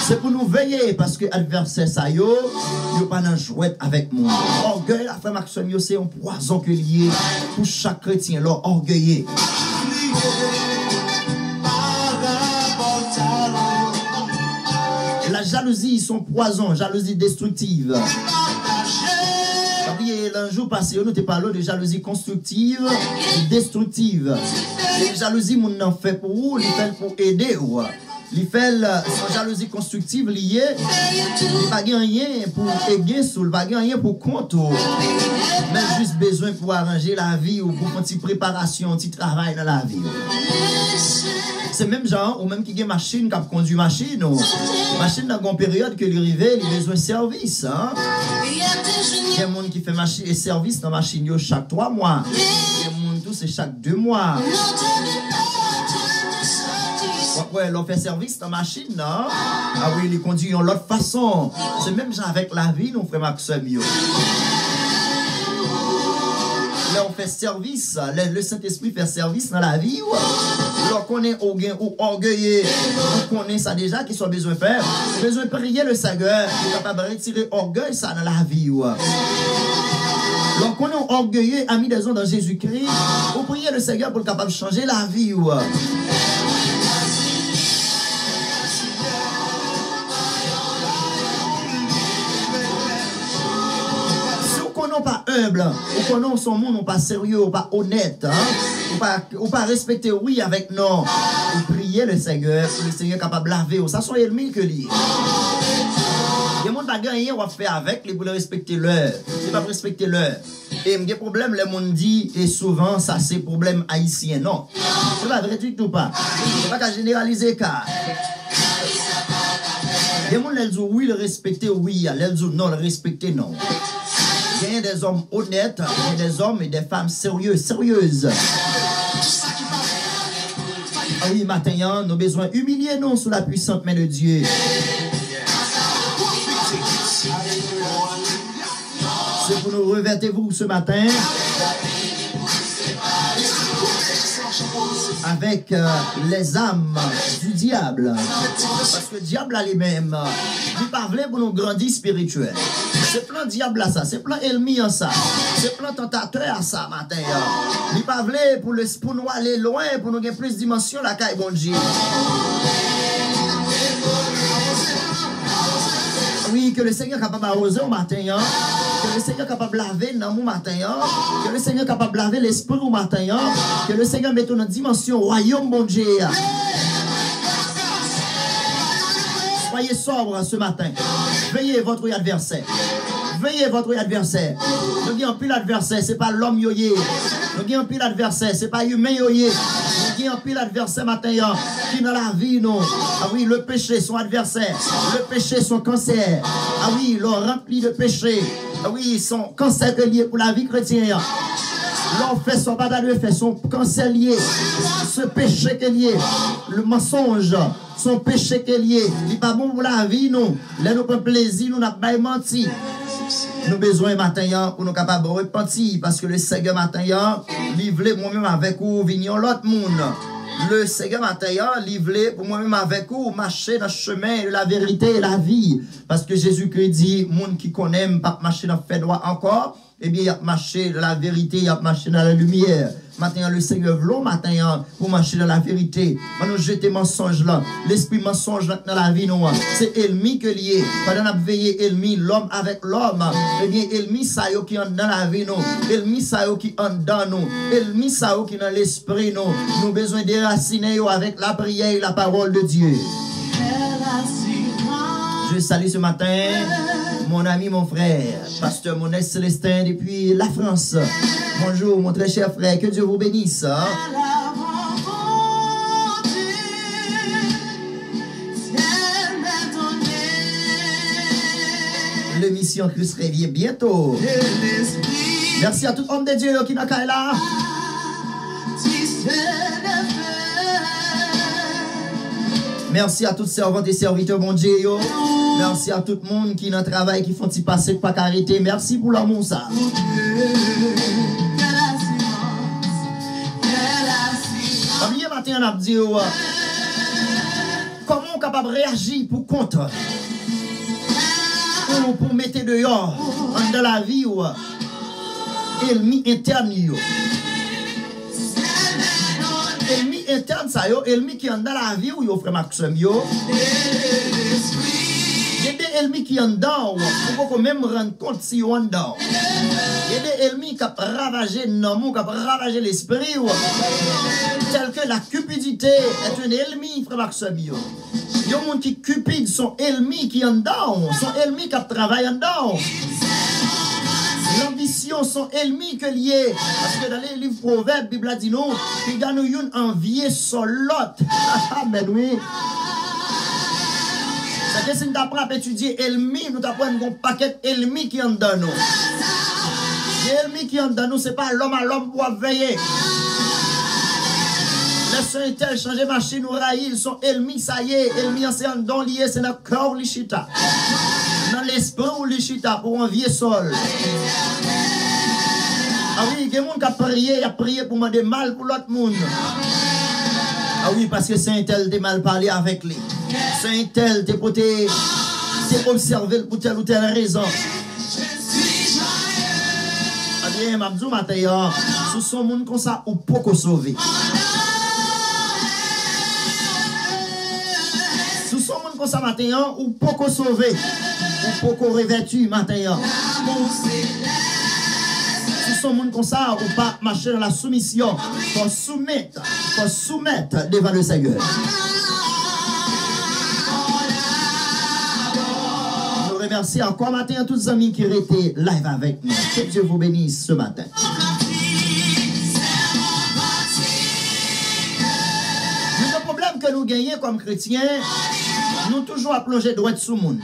C'est pour nous veiller parce que l'adversaire ça yo pas dans jouet avec moi. Orgueil la frère Maxime c'est un poison que lié pour chaque chrétien leur orgueillé. La jalousie son poison, jalousie destructive. Un jour passé, nous te parlons de jalousie constructive et destructive. La jalousie, mon en fait pour vous, il fait pour aider. Il fait son jalousie constructive liée, il n'a pas rien pour aider, il n'a pas rien pour compte. Mais juste besoin pour arranger la vie ou pour une petite préparation, un petit travail dans la vie. C'est même genre, ou même qui a une machine qui a conduit machine. Machine dans une période que l'arrivée, il a besoin de service. Il y a des gens qui font machine et service dans la machine chaque 3 mois. Il y a des gens c'est chaque 2 mois. Ouais, l'on fait service dans la machine, non? Ah oui, ils conduisent de l'autre façon. C'est même genre avec la vie, nous, frère Maxime. Là, on fait service, le Saint-Esprit fait service dans la vie. Alors qu'on est orgueilleux, on connaît ça déjà, qu'il soit besoin de faire. Besoin de prier le Seigneur, qui est capable de retirer orgueil ça dans la vie. Alors qu'on est orgueilleux, amis des hommes dans Jésus-Christ, on prie le Seigneur pour être capable de changer la vie. Pas humble, ou qu'on son monde, ou pas sérieux, ou pas honnête, ou pas respecter oui avec non, ou prier le Seigneur, pour le Seigneur capable de laver, ça sont ennemis que lui. Il y a des gens qui gagné, on va faire avec, les pour respecter l'heure, c'est pas respecter l'heure. Et il y a des problèmes, les gens disent, et souvent, ça c'est problème haïtien, non. C'est pas vrai du tout pas. C'est pas qu'à généraliser car. Il y a des gens qui disent oui, le respecter oui, les disent non, le respecter non. Il y a des hommes honnêtes, il y a des hommes et des femmes sérieuses. Ah oui, matin, nous avons besoin d'humilier nous sous la puissante main de Dieu. C'est pour nous revêtir vous ce matin avec les âmes du diable. Parce que le diable a lui-même, il parle pour nous grandir spirituel. C'est plein diable à ça, c'est plein ennemi à ça, c'est plein tentateur à ça matin. Il parle pour nous aller loin, pour nous gagner plus de dimension la caille bon Dieu. Oui, que le Seigneur est capable d'arroser au matin, que le Seigneur est capable de laver dans mon matin, que le Seigneur est capable de laver l'esprit au matin, que le Seigneur mette dans une dimension royaume bon Dieu. Soyez sobre ce matin. Veillez votre adversaire. Veillez votre adversaire. Nous avons pile adversaire, ce n'est pas l'homme yoye. Nous avons pile adversaire, ce n'est pas humain yoye. Nous avons pile adversaire matin qui dans la vie, non. Ah oui, le péché, son adversaire. Le péché, son cancer. Ah oui, le rempli de péché. Ah oui, son cancer lié pour la vie chrétienne. L'on fait son bataille, fait son cancer lié. Ce péché qui est lié. Le mensonge. Son péché qui est lié. Il n'est pas bon pour la vie, non. Là, nous prenons plaisir, nous n'avons pas menti. Nous avons besoin matin pour nous capables de repentir. Parce que le Seigneur matin, livré moi-même avec vous, vignon l'autre monde. Le Seigneur matin, livré pour moi-même avec vous, marcher dans le chemin de la vérité et la vie. Parce que Jésus-Christ dit, monde qui connaît, pas marcher dans le fait droit encore. Eh bien, il a marché dans la vérité, il a marché dans la lumière. Maintenant, le Seigneur veut matin pour marcher dans la vérité. Maintenant, jeter mensonge là. L'esprit mensonge dans la vie, non. C'est ennemi que lié. Pendant qu'on veillé ennemi, l'homme avec l'homme. Eh bien, ennemi, ça y est qui est dans la vie, non. Ennemi, ça y est qui est dans nous. Ennemi, ça y est qui est dans l'esprit, non. Nous avons besoin de déraciner avec la prière et la parole de Dieu. Je salue ce matin mon ami, mon frère, pasteur Monès Célestin depuis la France. Bonjour, mon très cher frère, que Dieu vous bénisse. L'émission Christ revient bientôt. Merci à tout homme de Dieu qui n'a qu'à là. Merci à toutes servantes et serviteurs, mon Dieu. Merci à tout le monde qui n'a travail, qui font passer, pas arrêter. Merci pour l'amour, ça. Hier matin, on a dit comment on est capable de réagir pour contre. Pour mettre dehors dans la vie ennemi interne ennemi interne ça ennemi qui est dans la vie ou frère Maxime yo il y a des ennemis qui sont dedans pour même rendre compte si on est dedans il y a des ennemis qui ont ravagé l'homme qui ont ravagé l'esprit tel que la cupidité est un ennemi frère Maxime yo. Il y a des gens qui cupides sont ennemis qui en dedans, sont ennemis qui travaillent en dedans. L'ambition sont ennemis que liés. Parce que dans les livres proverbes, la Bible dit non, il y a une envie sur l'autre. Amen, oui. C'est que si nous apprenons à étudier ennemis, nous apprenons un paquet d'ennemis qui en dedans nous. Les ennemis qui en dedans nous, ce n'est pas l'homme à l'homme pour veiller. Les saints changer machine ou raïl, ils sont ennemis, ça y est, ennemis en don lié, c'est dans le corps lichita. Dans l'esprit ou lichita pour envier sol. Ah oui, il y a des gens qui a prié pour demander mal pour l'autre monde. Ah oui, parce que Saint-Tel t'a mal parlé avec lui. Saint-Tel t'a observé pour telle ou telle raison. Ah bien, Mabdou Mataya, ce sont des gens comme ça ou pas sauver. Sous son monde comme ça matin ou pas sauvé ou pas revêtu matin. Sous son monde comme ça ou pas marcher dans la soumission pour soumettre devant le Seigneur. Je remercie encore matin à tous les amis qui étaient live avec nous. Que Dieu vous bénisse ce matin. Le problème que nous gagnons comme chrétiens, nous toujours à plonger droit sous le monde.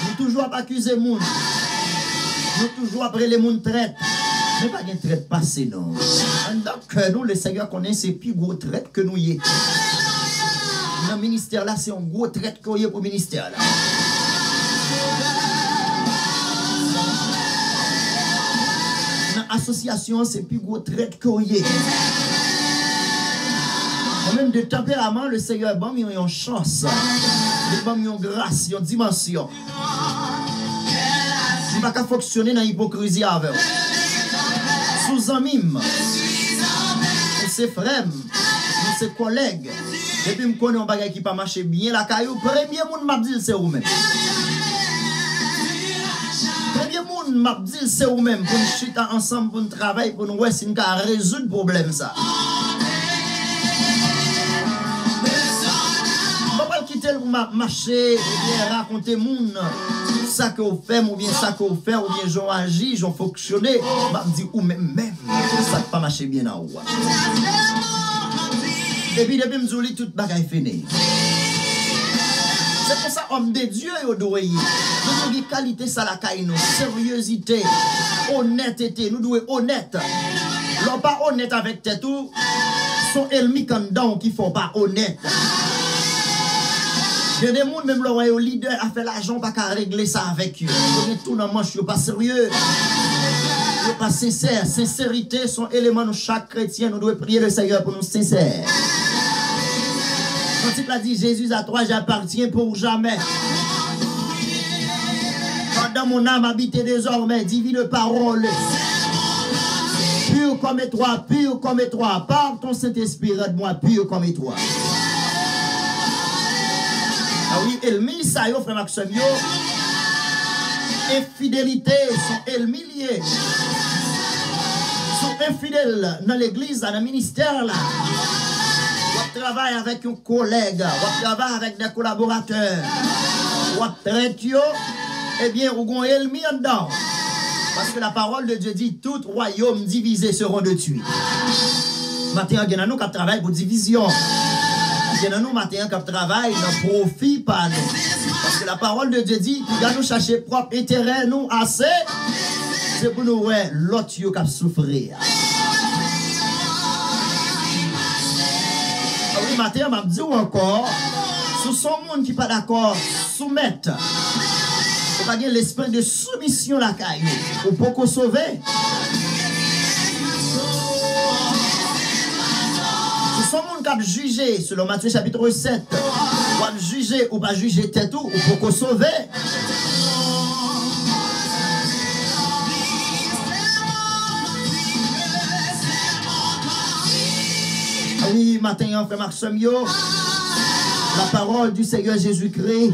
Nous toujours à accuser le monde. Nous toujours après les monde traite. Mais pas de traite passée, non. Donc, nous, le Seigneur connaît ces plus gros traites que nous y est. Dans le ministère là, c'est un gros traite qu'on y est pour le ministère là. Dans l'association, c'est plus gros traite qu'on y est. Même de tempérament, le Seigneur bon, il y a une chance. Il y a une grâce, il y a une dimension. Il ne va pas fonctionner dans l'hypocrisie avec eux. Sous amis, ses frères, ses collègues. Depuis que je connais un bagage qui ne marche pas bien, la caillou, premier monde m'a dit c'est vous-même. Premier monde m'a dit c'est vous-même. Pour nous chuter ensemble, pour nous travailler, pour nous voir si nous pouvons résoudre le problème. Ça. Quitter pour marcher, bien raconter moun ça que vous faites ou bien ça que vous faites ou bien j'en agis, j'en fonctionné, m'a dit ou même ça pas marcher bien en haut. Et puis depuis m'zouli toute bagaille fini. C'est pour ça homme de Dieu yo doye. Nous avons qualité ça la caille nous, sérieuxité, honnêteté, nous devons honnête. L'on pas honnête avec tête tout, sont ennemis quand qui font pas honnête. Il y a des gens, même le leader a fait l'argent, pas qu'à régler ça avec eux. Ils tout dans le manche, ils ne sont pas sérieux. Ils ne sont pas sincères. Sincérité sont éléments de chaque chrétien. Nous devons prier le Seigneur pour nous sincères. Quand il a dit Jésus à toi, j'appartiens pour jamais. Quand dans mon âme habite désormais, divine parole. Pur comme toi, pur comme toi. Par ton Saint-Esprit, aide-moi, pur comme toi. Ah oui, ennemis, ça y est, frère Maxime, infidélité, sont ennemis liés. Sont infidèles dans l'église, dans le ministère, là. On travaille avec un collègue, on travaille avec des collaborateurs. On traite, eh bien, ou gon ennemi en dedans. Parce que la parole de Dieu dit, tout royaume divisé seront détruits. Maintenant, il y a nous qui travaillent pour division. Il y a nous maintenant qui travaillent dans profit par nous. Parce que la parole de Dieu dit, qu'il va nous chercher propre intérêt, nous assez. C'est pour nous, ouais, l'autre qui a souffrir. Ah oui, maintenant, je me dis encore, si son monde qui n'est pas d'accord, soumettre. Il n'y a pas l'esprit de soumission la caille. Ou pour qu'on sauve. Si son monde qui a jugé, selon Matthieu chapitre 7, ou a jugé ou pas juger tête ou pour qu'on sauve. Oui, matin, frère Maxime, la parole du Seigneur Jésus-Christ,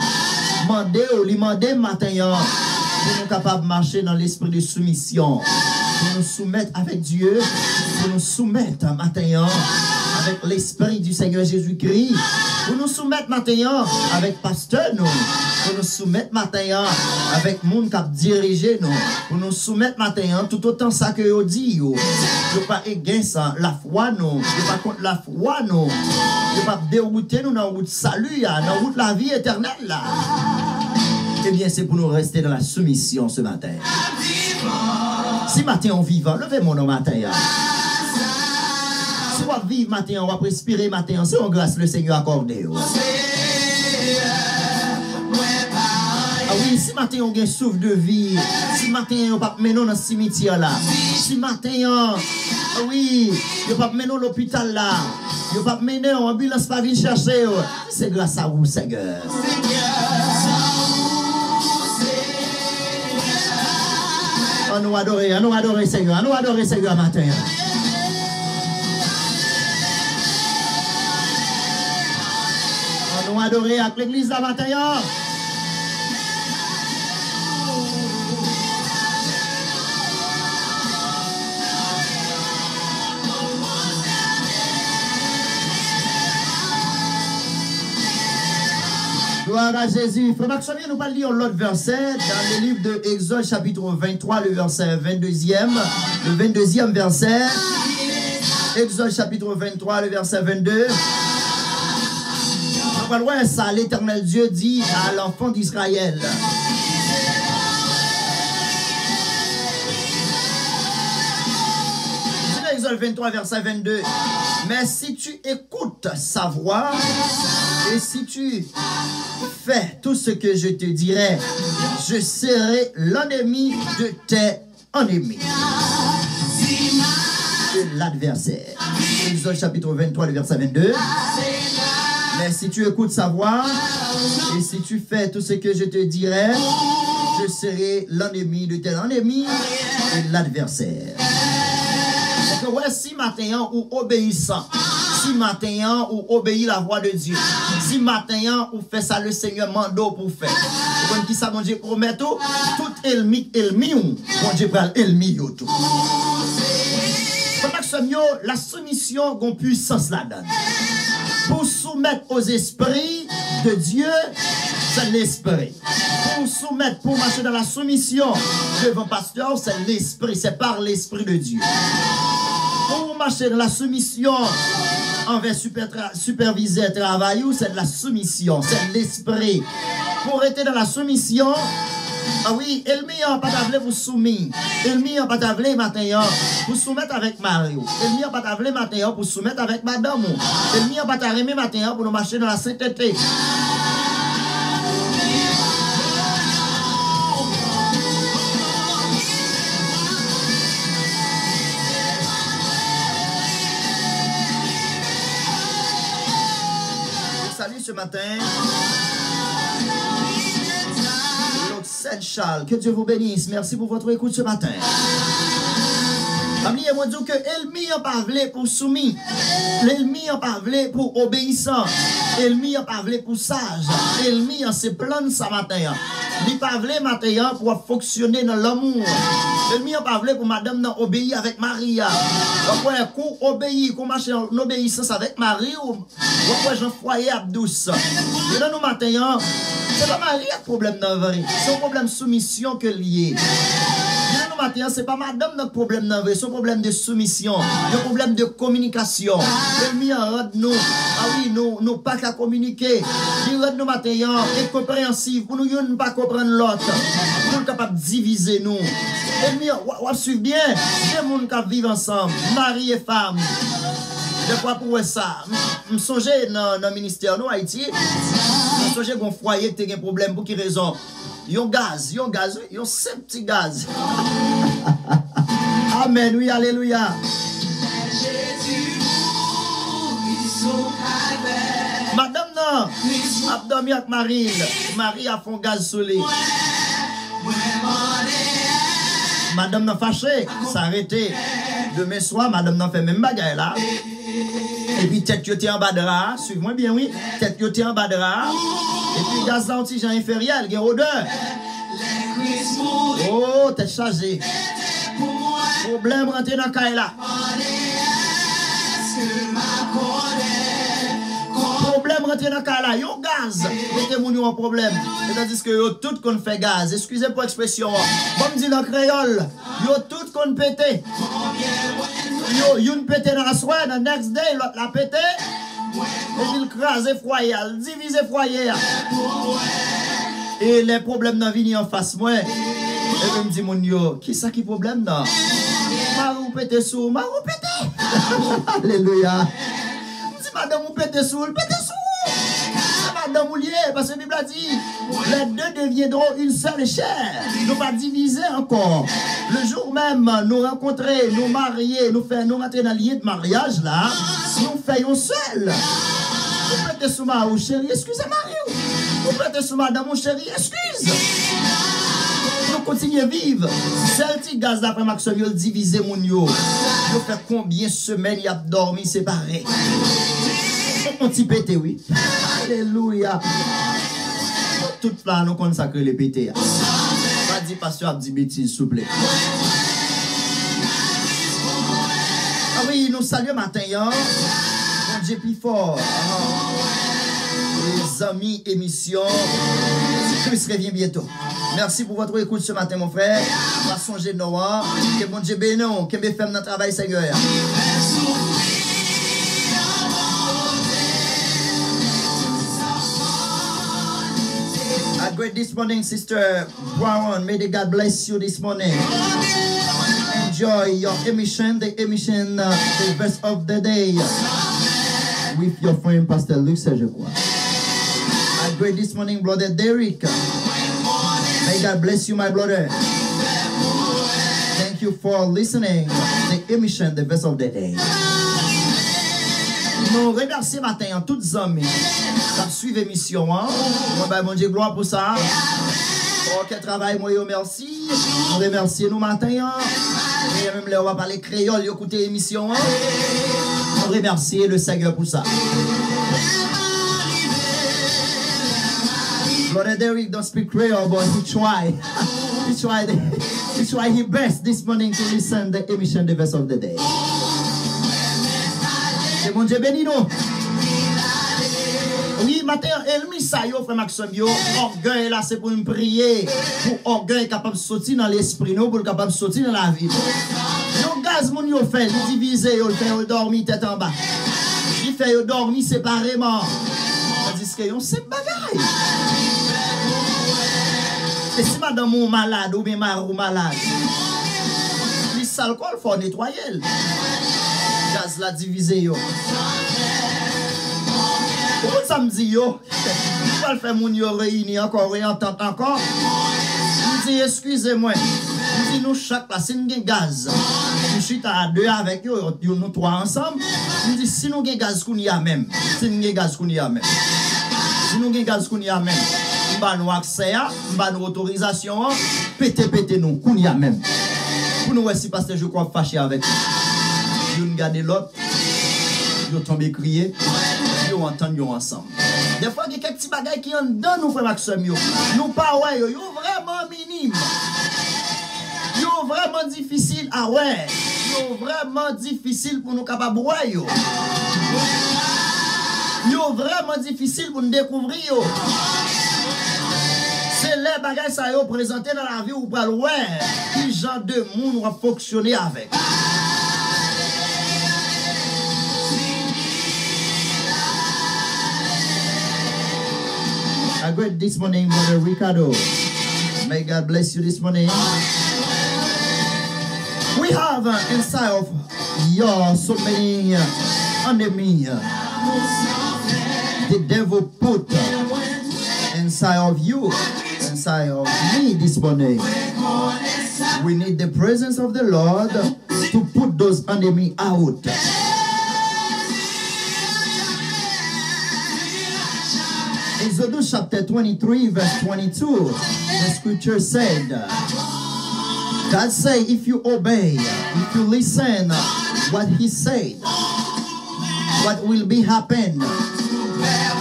demandez matin, pour nous capables de marcher dans l'esprit de soumission, pour nous soumettre avec Dieu, pour nous soumettre matin avec l'esprit du Seigneur Jésus-Christ, pour nous soumettre matin avec pasteur, nous, pour nous soumettre matin avec le monde qui a dirigé nous, pour nous soumettre matin tout autant ça que vous dit, ne pas égayer ça, la foi nous, ne pas contre la foi nous, ne pas dérouter nous dans la route salut, dans la route la vie éternelle là. Eh bien, c'est pour nous rester dans la soumission ce matin. Si matin on vivant, levez mon nom matin. Si on va vivre matin, on va respirer matin, c'est en grâce le Seigneur accordé. Ah oui, si matin on a un souffle de vie, si matin on va mener dans le cimetière là, si matin, ah oui, on va mener à l'hôpital là, on va mener en ambulance pas venir chercher, c'est grâce à vous, Seigneur. On nous adorer Seigneur, matin. On nous adorer avec l'église la matin. Gloire à Jésus. Frère Maxime, nous allons lire l'autre verset dans le livre de Exode chapitre 23, le verset 22e. Le 22e verset. Exode chapitre 23, le verset 22. On va voir ça, l'Éternel Dieu dit à l'enfant d'Israël. Exode 23, verset 22. Mais si tu écoutes sa voix et si tu fais tout ce que je te dirai, je serai l'ennemi de tes ennemis. De l'adversaire. Exode chapitre 23, le verset 22. Mais si tu écoutes sa voix et si tu fais tout ce que je te dirai, je serai l'ennemi de tes ennemis et l'adversaire. C'est que ouais, si matin ou obéissant, si matin ou obéit la voix de Dieu, si matin ou fait ça le Seigneur mando pour faire. Quand qui ça bon Dieu promet tout ennemi bon Dieu pral ennemi tout. La soumission gon puissance là-dedans. Pour soumettre aux esprits de Dieu, c'est l'esprit. Pour soumettre, pour marcher dans la soumission devant pasteur, c'est l'esprit, c'est par l'esprit de Dieu. Pour marcher dans la soumission envers superviseur travail, c'est de la soumission, c'est l'esprit. Pour être dans la soumission, ah oui, Elmi n'a pas d'avler pour soumettre. Elmi n'a pas d'avler matin pour soumettre avec Mario. Elmi n'a pas d'avler matin pour soumettre avec madame. Elmi n'a pas d'avler matin pour nous marcher dans la sainteté. Salut ce matin. Charles, que Dieu vous bénisse. Merci pour votre écoute ce matin. Famille, moi dis que l'ennemi n'a pas voulu pour soumis. L'ennemi n'a pas voulu pour obéissant. L'ennemi n'a pas voulu pour sage. L'ennemi a ses plans ce matin. Il n'a pas voulu matin pour fonctionner dans l'amour. L'ennemi n'a pas voulu pour madame n'a obéi avec Maria. Pourquoi qu'on obéit, qu'on marche en obéissance avec Marie ou pourquoi j'en foyer douce. Et là nous matin, C'est pas Marie le problème dans vrai. C'est un problème de soumission que lié. Nous matin, c'est pas madame notre problème dans vrai, c'est un problème de soumission, un problème de communication. Le rend nous, ah oui, nous pas qu'à communiquer. Il rend nous matin incompréhensif pour nous ne pas comprendre l'autre. Nous capable de diviser nous. Et mieux, on suit bien, deux monde qui vivent ensemble, mari et femme. Des fois pour ça, je songe dans le ministère nous Haïti, je songe qu'on foyer qui a un problème pour quelle raison? Yon gaz, yon 5 petits gaz. Amen, oui, alléluia. Madame non, a dormi avec Marie. Marie a fait gaz sur lui. Madame n'a fâché, s'arrêter. Demain soir, madame n'a fait même bagaille là. Et puis tête yoté en bas de rat, suivez-moi bien, oui. Tête yoté en bas de rat. Et puis gaz d'antigen inférieur, il y a odeur. Oh, tête chargée. Problème rentré dans la caille là. Problème rentré dans la caille là. Yon gaz. Mettez-moi un problème. C'est-à-dire que yo tout qu'on fait gaz. Excusez pour l'expression. Bon, me dit dans créole. Yo tout qu'on pété. Yo, yon pété dans la soirée, dans next day, l'autre la pété. Et puis il crase foyer, il divise foyer. Et les problèmes n'ont venu en face moi. Et puis me dit mon yo, qui ça qui problème là? Marou pété sous, marou pété. Alléluia. Me dit madame ou pété sous, pété sous. C'est madame ou lié, parce que la Bible a dit, les deux deviendront une seule chair. Nous pas diviser encore. Le jour même, nous rencontrer, nous marier, nous rentrer dans le lien de mariage là, nous faisons seul. Vous pétez sous ma chérie, excusez Marie. Vous pétez sous madame mon chéri, excuse. Nous continuons à vivre. Celle qui gaz d'après Maxime, il divise mon yo. Vous fait combien de semaines il a dormi séparé? On t'y pété, oui. Alléluia. Tout là, nous consacrons les pétés. Pas dit pasteur, dit bêtise, s'il vous plaît. Ah oui, nous saluons matin, hein. Bon Dieu plus fort. Les amis, émission. Christ revient bientôt. Merci pour votre écoute ce matin, mon frère. On va songer de Noah. Que bon Dieu bénisse, que mes femmes dans le travail, Seigneur. I greet this morning, Sister Brown. May the God bless you this morning. Enjoy your emission, the verse of the day, with your friend Pastor Luc Sergepois. I greet this morning, Brother Derek. May God bless you, my brother. Thank you for listening. The emission, the verse of the day. Nous remercions matin toutes les amis qui suivent l'émission. Moi, bon Dieu, gloire pour ça. Oh, quel travail, moi, merci. Nous remercions nous matin. Et même là, on va parler créole, écouter l'émission. Nous remercions le Seigneur pour ça. Brother Derek don't speak Creole, but he tried. he tried his best this morning to listen to the emission, the verse of the day. Que bon Dieu béni nous. Oui, matin, Elmi Sayo, frère Maxime, orgueil là, c'est pour nous prier. Pour orgueil capable de sortir dans l'esprit, nous, pour capable de sortir dans la vie. Yon gaz, mon yo fait, il divise, il fait dormir tête en bas. Il fait dormir séparément. Tandis que yon c'est bagaille. Et si madame ou malade, ou bien marou malade, il sale quoi, il faut nettoyer. Gaz la divisé yo. Pourquoi ça me dit yo? Je vais le faire mon yo réunir encore, réentendre encore. Je dis excusez-moi. Je dis nous chaque là, si nous avons gaz, nous sommes à deux avec yo, nous trois ensemble. Je dis si nous avons gaz qu'on y a même. Si nous avons gaz qu'on y a même. Si nous avons gaz qu'on y a même. Nous avons accès, nous avons autorisation, pété nous, qu'on y a même. Pour nous aussi parce que je crois fâché avec nous. Nous regardons l'autre, nous tombons crier, nous entendons ensemble. Des fois, il y a quelques petits bagages qui sont dans nous, frère Maxime. Nous pas ouais, ils sont vraiment minimes. Ils sont vraiment difficiles à ouais. Ils sont vraiment difficiles pour nous capables de ouais. Ils sont vraiment difficiles pour nous découvrir. C'est les bagages ça yo présenté dans la vie ou pas loin. Quel genre de monde va fonctionner avec. I greet this morning, Brother Ricardo. May God bless you this morning. We have inside of your so many enemies. The devil put inside of you, inside of me this morning. We need the presence of the Lord to put those enemies out. Exodus chapter 23 verse 22, the scripture said, God say, if you obey, if you listen what he said, what will be happen?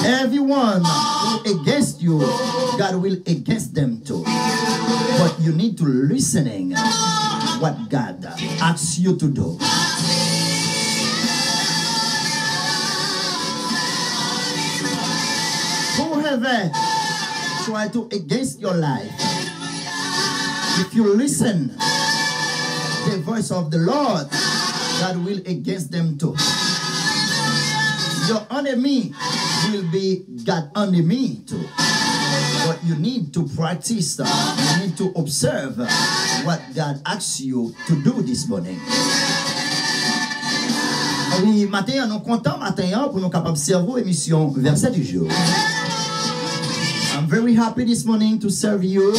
Everyone who against you, God will against them too. But you need to listening what God asks you to do. Whoever try to against your life, if you listen the voice of the Lord, God will against them too. Your enemy will be God enemy too. But you need to practice, you need to observe what God asks you to do this morning. Oui, matin, nous comptons matin pour nous capables de servir l'émission Verset du jour. I'm very happy this morning to serve you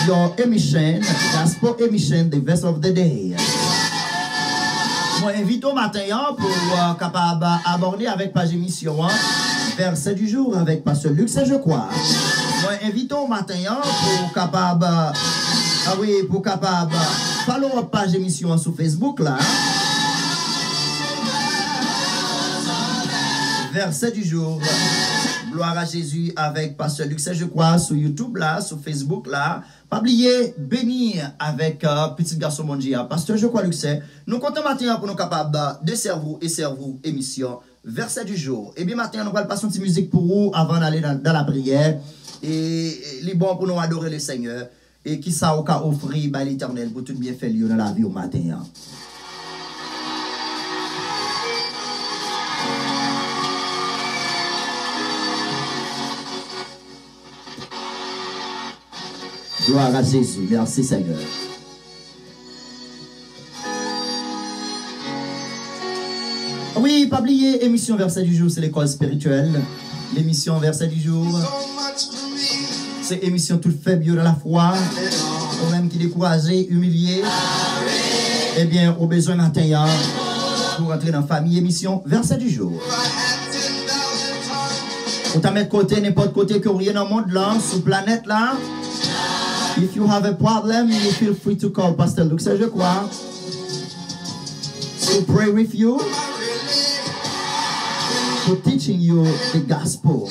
your emission, gospel emission, the verse of the day. Moi, invite au matin pour capable aborder avec page émission Verset du jour avec Pasteur Luc, c'est je crois. Moi, invite au matin pour capable pour capable follow up page émission sur Facebook là. Verset du jour. Gloire à Jésus avec Pasteur Luc, je crois, sur YouTube là, sur Facebook là. Pas oublier, bénir avec petit garçon Mondia. Pasteur, je crois, Luc, nous comptons maintenant pour nous capables de servir et servir émission Verset du jour. Et bien maintenant, nous allons passer une petite musique pour vous avant d'aller dans la prière. Et les bons pour nous adorer le Seigneur. Et qui ça au cas offrir à l'Éternel pour tout bien faire dans la vie au matin. Gloire à Jésus. Merci Seigneur. Oui, pas oublier, émission Verset du jour, c'est l'école spirituelle. L'émission Verset du jour, c'est émission toute faible dans la foi, ou même qui découragé, humilié. Eh bien, au besoin matin, pour rentrer dans la famille, émission Verset du jour. Pour t'en mettre côté, n'importe côté que vous dans le monde là, sur la planète là. If you have a problem, you feel free to call Pastor Luc, je crois, to pray with you, for teaching you the gospel.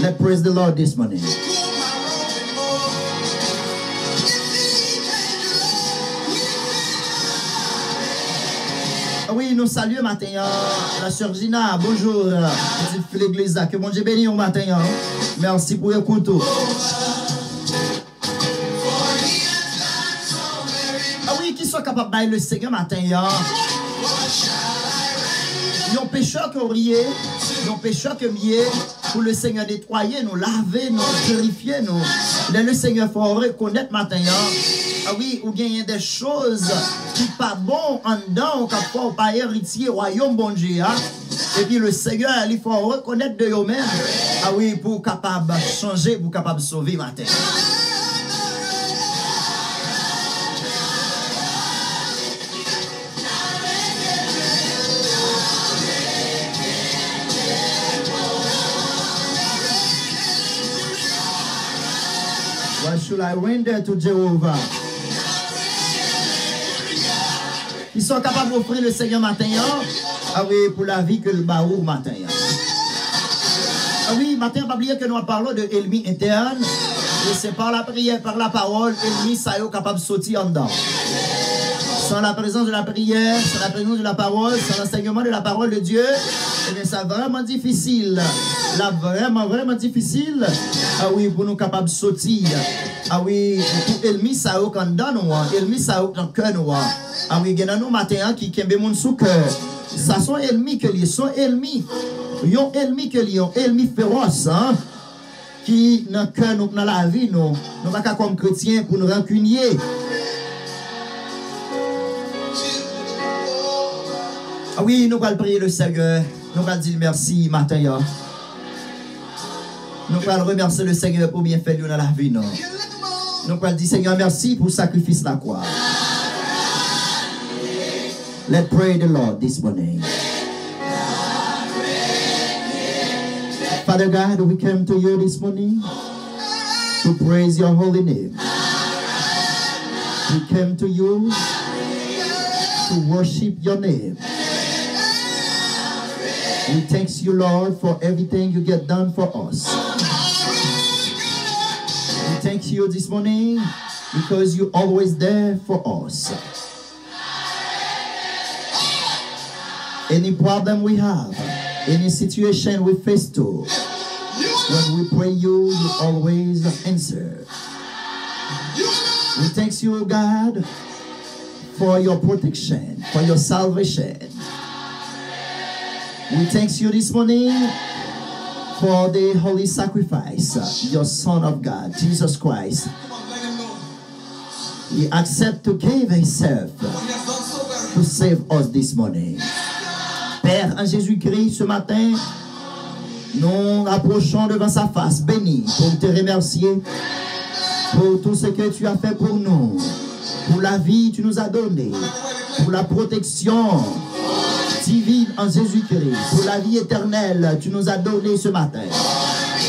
Let's praise the Lord this morning. Oui, nous saluons matin la sœur Gina. Bonjour, petite fille de l'église. Que bon Dieu bénisse au matin. Merci pour l'écoute. Ah oui, qui soit capable d'aller le Seigneur matin. Ils ont pécheur que riez, ils ont pécheur que mieux pour le Seigneur nettoyer, nous laver, nous purifier, nous. Le Seigneur faut reconnaître matin. Ah oui, ou bien il y a des choses qui ne sont pas bonnes en dedans, ou qu'il faut pas héritier royaume bon Dieu. Et puis le Seigneur, il faut reconnaître de vous-même. Ah oui, pour capable changer, pour capable sauver matin. What should I render to Jehovah? Ils sont capables d'offrir le Seigneur matin. Ah oui, pour la vie que le baou matin. Ah oui, matin, pas oublier que nous parlons de l'ennemi interne. Et c'est par la prière, par la parole, l'ennemi ça est capable de sortir en dedans. sans la présence de la prière, sans la présence de la parole, sans l'enseignement de la parole de Dieu, eh bien, c'est vraiment difficile. Là, vraiment, vraiment difficile. Ah oui, pour nous capables de sortir. Ah oui, pour ennemi, ça au candidat noir, ennemi, ça au dans le cœur noir. Ah oui, il y a nous matin qui kembe moun sous cœur. Ça sont ennemis que les sont ennemis. Ils ont ennemis que les ont ennemis féroces, hein, qui dans le cœur, dans la vie, nous pas comme chrétiens pour nous rancunier. Ah oui, nous allons prier le Seigneur. Nous allons dire merci matin. Nous allons remercier le Seigneur pour bien faire dans la vie. Nous allons dire Seigneur merci pour le sacrifice de la croix. Let's pray the Lord this morning. Father God, we come to you this morning to praise your holy name. We came to you to worship your name. We thank you, Lord, for everything you get done for us. We thank you this morning because you're always there for us. Any problem we have, any situation we face to, when we pray you, you always answer. We thank you, God, for your protection, for your salvation. We thank you this morning for the holy sacrifice, your Son of God, Jesus Christ. He accepted to give himself to save us this morning. Père, en Jésus-Christ, ce matin, nous approchons devant sa face, béni, pour te remercier pour tout ce que tu as fait pour nous, pour la vie que tu nous as donnée, pour la protection divine en Jésus-Christ, pour la vie éternelle que tu nous as donnée ce matin.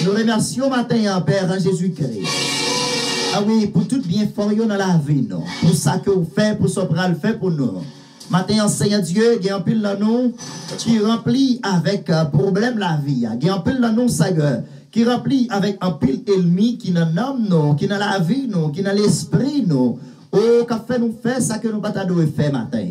Nous remercions matin, Père, en Jésus-Christ. Ah oui, pour tout bien fort dans la vie, non? Pour ça que vous faites, pour ce que vous faites pour nous. Matin, Seigneur Dieu, il y a un pile dans nous qui remplit avec problème la vie. Il y a un pile dans nous, Seigneur, qui remplit avec un pile ennemi qui dans l'âme, qui dans la vie, qui dans l'esprit. Oh, qu'a fait nous faire ça que nous pas t'adorer faire matin.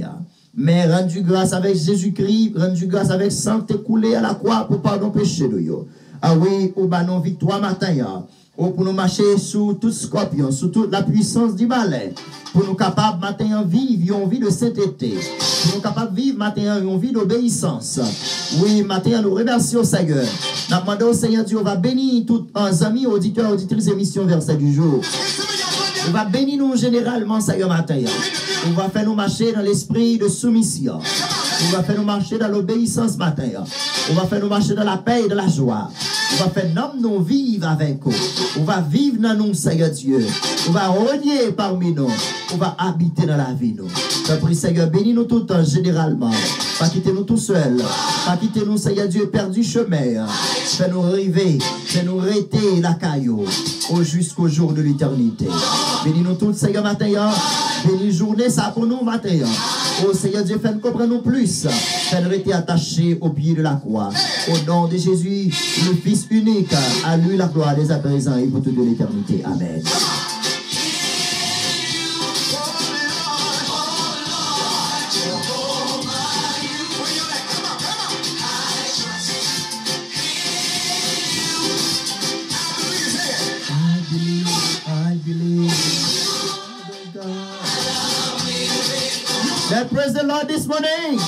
Mais rendu grâce avec Jésus-Christ, rendu grâce avec sang coulé à la croix pour pardon péché de yo. Ah oui, ou bah non victoire matin. Oh, pour nous marcher sous tout scorpion, sous toute la puissance du malin. Pour nous capables matin vivre une vie de sainteté. Pour nous capables vivre matin une vie d'obéissance. Oui, matin nous remercions au Seigneur. Nous demandons au Seigneur Dieu, on va bénir tous nos amis, auditeurs, auditrices émissions verset du jour. On va bénir nous généralement, Seigneur, matin. On va faire nous marcher dans l'esprit de soumission. On va faire nous marcher dans l'obéissance matin. On va faire nous marcher dans la paix et dans la joie. On va faire nous vivre avec eux. On va vivre dans nous, Seigneur Dieu. On va régner parmi nous. On va habiter dans la vie, nous. Je prie, Seigneur, bénis-nous tout le temps, généralement. Pas quitter nous tout seuls. Pas quitter nous, Seigneur Dieu, perdu chemin. Fais-nous rêver. Fais-nous rêter la caillou jusqu'au jour de l'éternité. Bénis-nous tout, Seigneur, matin. Bénis journée, ça pour nous, matin. Oh, Seigneur Dieu, fais-nous comprendre nous plus. Fais-nous rester attachés au pied de la croix. Au nom de Jésus, le Fils unique, à lui la gloire dès à présent et pour toute l'éternité. Amen. Let's praise the Lord this morning.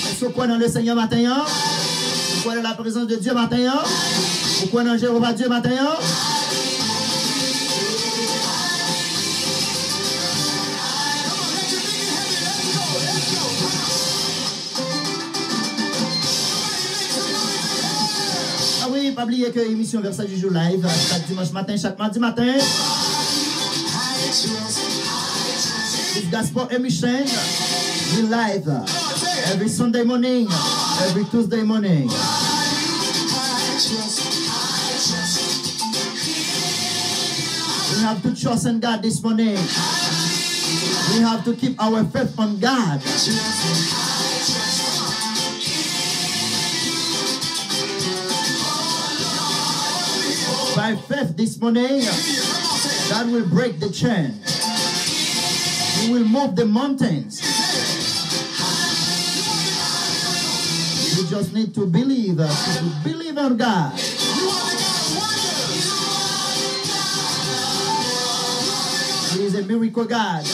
Est-ce qu'on croit dans le Seigneur matin? Vous croyez dans la présence de Dieu matin? Vous croyez dans Jéhovah Dieu matin? Pas oublier que l'émission Verset du jour live chaque dimanche matin, chaque mardi matin. This gospel emission we live every Sunday morning, every Tuesday morning. We have to trust in God this morning. We have to keep our faith on God. By faith this morning, God will break the chain. He will move the mountains. You just need to believe on God. He is a miracle God.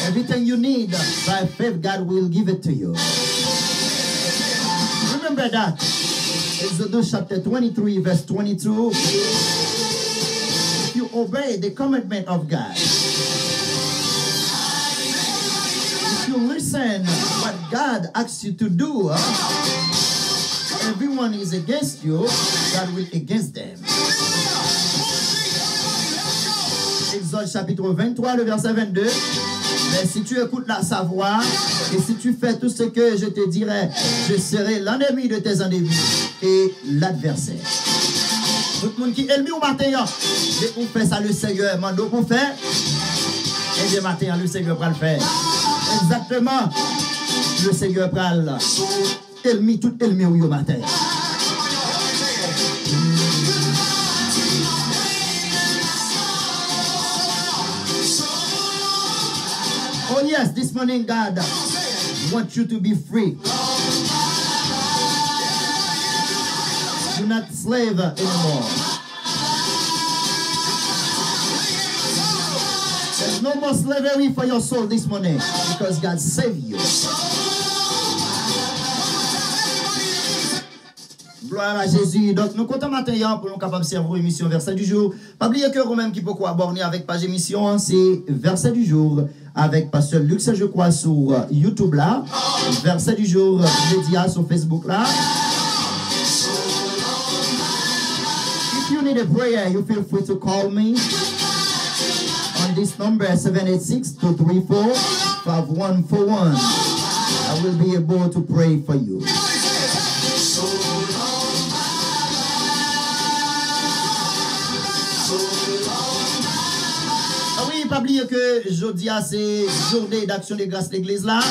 Everything you need, by faith, God will give it to you. Remember that. Exodus chapter 23, verse 22. If you obey the commandment of God, if you listen what God asks you to do, everyone is against you, God will against them. Exode chapitre 23, le verset 22. Mais si tu écoutes sa voix et si tu fais tout ce que je te dirai, je serai l'ennemi de tes ennemis et l'adversaire. Tout le monde qui est ennemi au matin, dès qu'on fait ça, le Seigneur mando pour faire, et dès matin, le Seigneur va le faire. Exactement, le Seigneur va le ennemi, tout ennemi au matin. Oh yes, this morning God wants you to be free. You're not slave anymore. There's no more slavery for your soul this morning because God saved you. Gloire à Jésus. Donc, nous comptons maintenant pour nous capables de servir l'émission Verset du jour. Pas oublier que vous-même qui peut abonner avec page émission, c'est Verset du jour avec Pasteur Luc, je crois, sur YouTube là. Verset du jour, média sur Facebook là. If you need a prayer, you feel free to call me on this number 786-234-5141. I will be able to pray for you. Pas oublier que jeudi c'est journée d'action de grâce l'église là,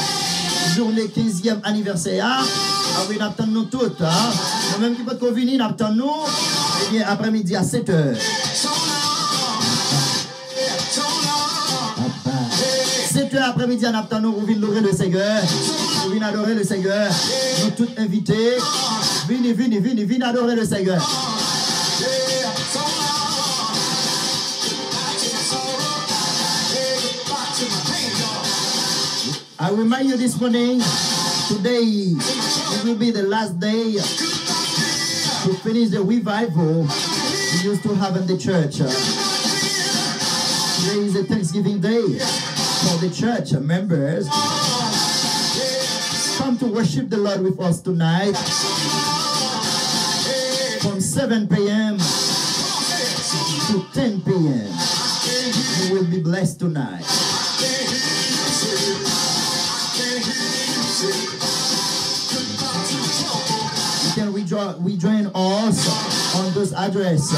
journée 15e anniversaire. Ah oui, nous attendons nous toutes. Nous-mêmes qui peut venir, nous attendons nous. Eh bien, après-midi à 7h. 7h après-midi, nous attendons nous, vous venez adorer le Seigneur. Vous venez adorer le Seigneur. Nous tous invités. Venez adorer le Seigneur. I remind you this morning, today it will be the last day to finish the revival we used to have in the church. Today is a Thanksgiving day for the church members. Come to worship the Lord with us tonight from 7 p.m. to 10 p.m. You will be blessed tonight. You can rejoin us on this address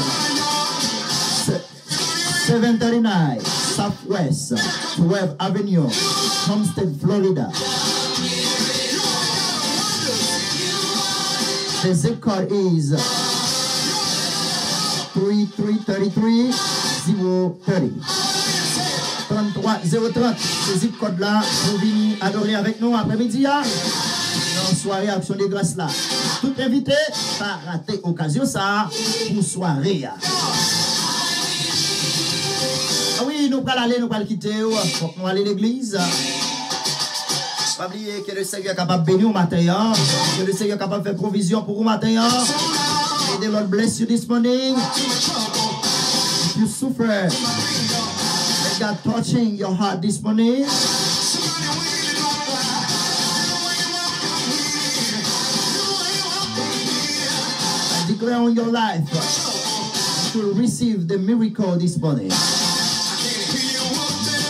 739 Southwest 12th Avenue, Homestead, Florida. The zip code is 3333030. 33030, ce zip code là, pour venir adorer avec nous après-midi, dans la soirée Action de Grâce là. Tout invité, pas rater occasion ça pour soirée. Ah oui, nous allons aller, nous allons quitter, faut que nous aller à l'église. Pas oublier que le Seigneur est capable de bénir au matin, que le Seigneur est capable de faire provision pour vous matin. May the Lord bless you this morning. If you suffer, let God touching your heart this morning. I declare on your life to receive the miracle this morning.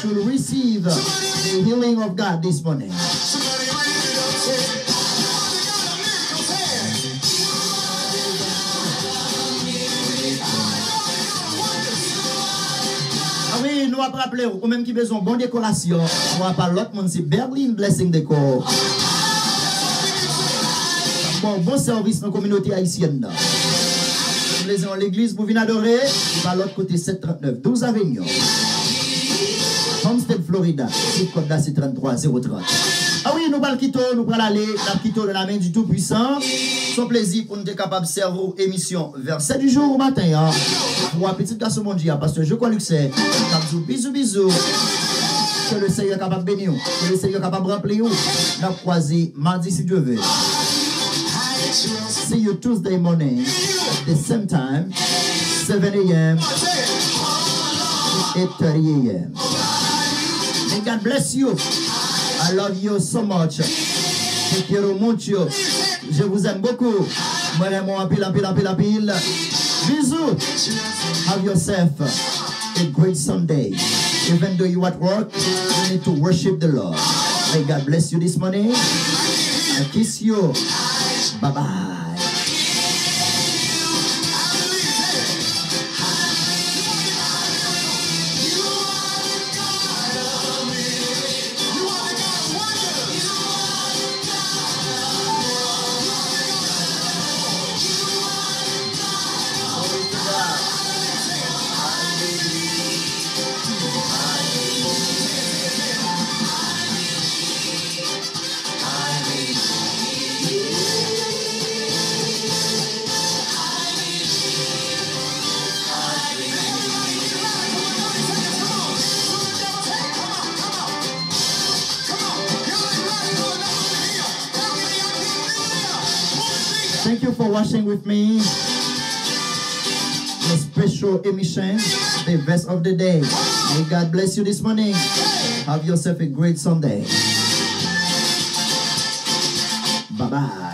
To receive the healing of God this morning. Ah oui, nous allons rappeler, ou même qui besoin de bonne décoration, on va parler l'autre monde, c'est Berlin Blessing Décor. bon service dans la communauté haïtienne. Nous sommes l'église pour venir adorer. Par l'autre côté, 739, 12 Avenue. Homestead, Florida. C'est code là, c'est 33 030. Ah oui, nous allons quitter, nous allons aller, nous quitter de la main du Tout-Puissant. Son plaisir pour nous être capables de servir émission vers 7 du jour au matin. Hein. Pour un petit garçon mon Dieu, parce que je crois que c'est bisous, bisous. Que le Seigneur est capable de bénir, que le Seigneur est capable de remplir. Nous allons croiser mardi si Dieu veut. See you Tuesday morning at the same time, 7 a.m. to 8:30 a.m. May God bless you. I love you so much. Te quiero mucho. Je vous aime beaucoup. Moi, j'aime en pile. Bisous. Have yourself a great Sunday. Even though you at work, you need to worship the Lord. May God bless you this morning. I kiss you. Bye-bye. Thank you for watching with me. The special emission, the verse of the day. May God bless you this morning. Have yourself a great Sunday. Bye-bye.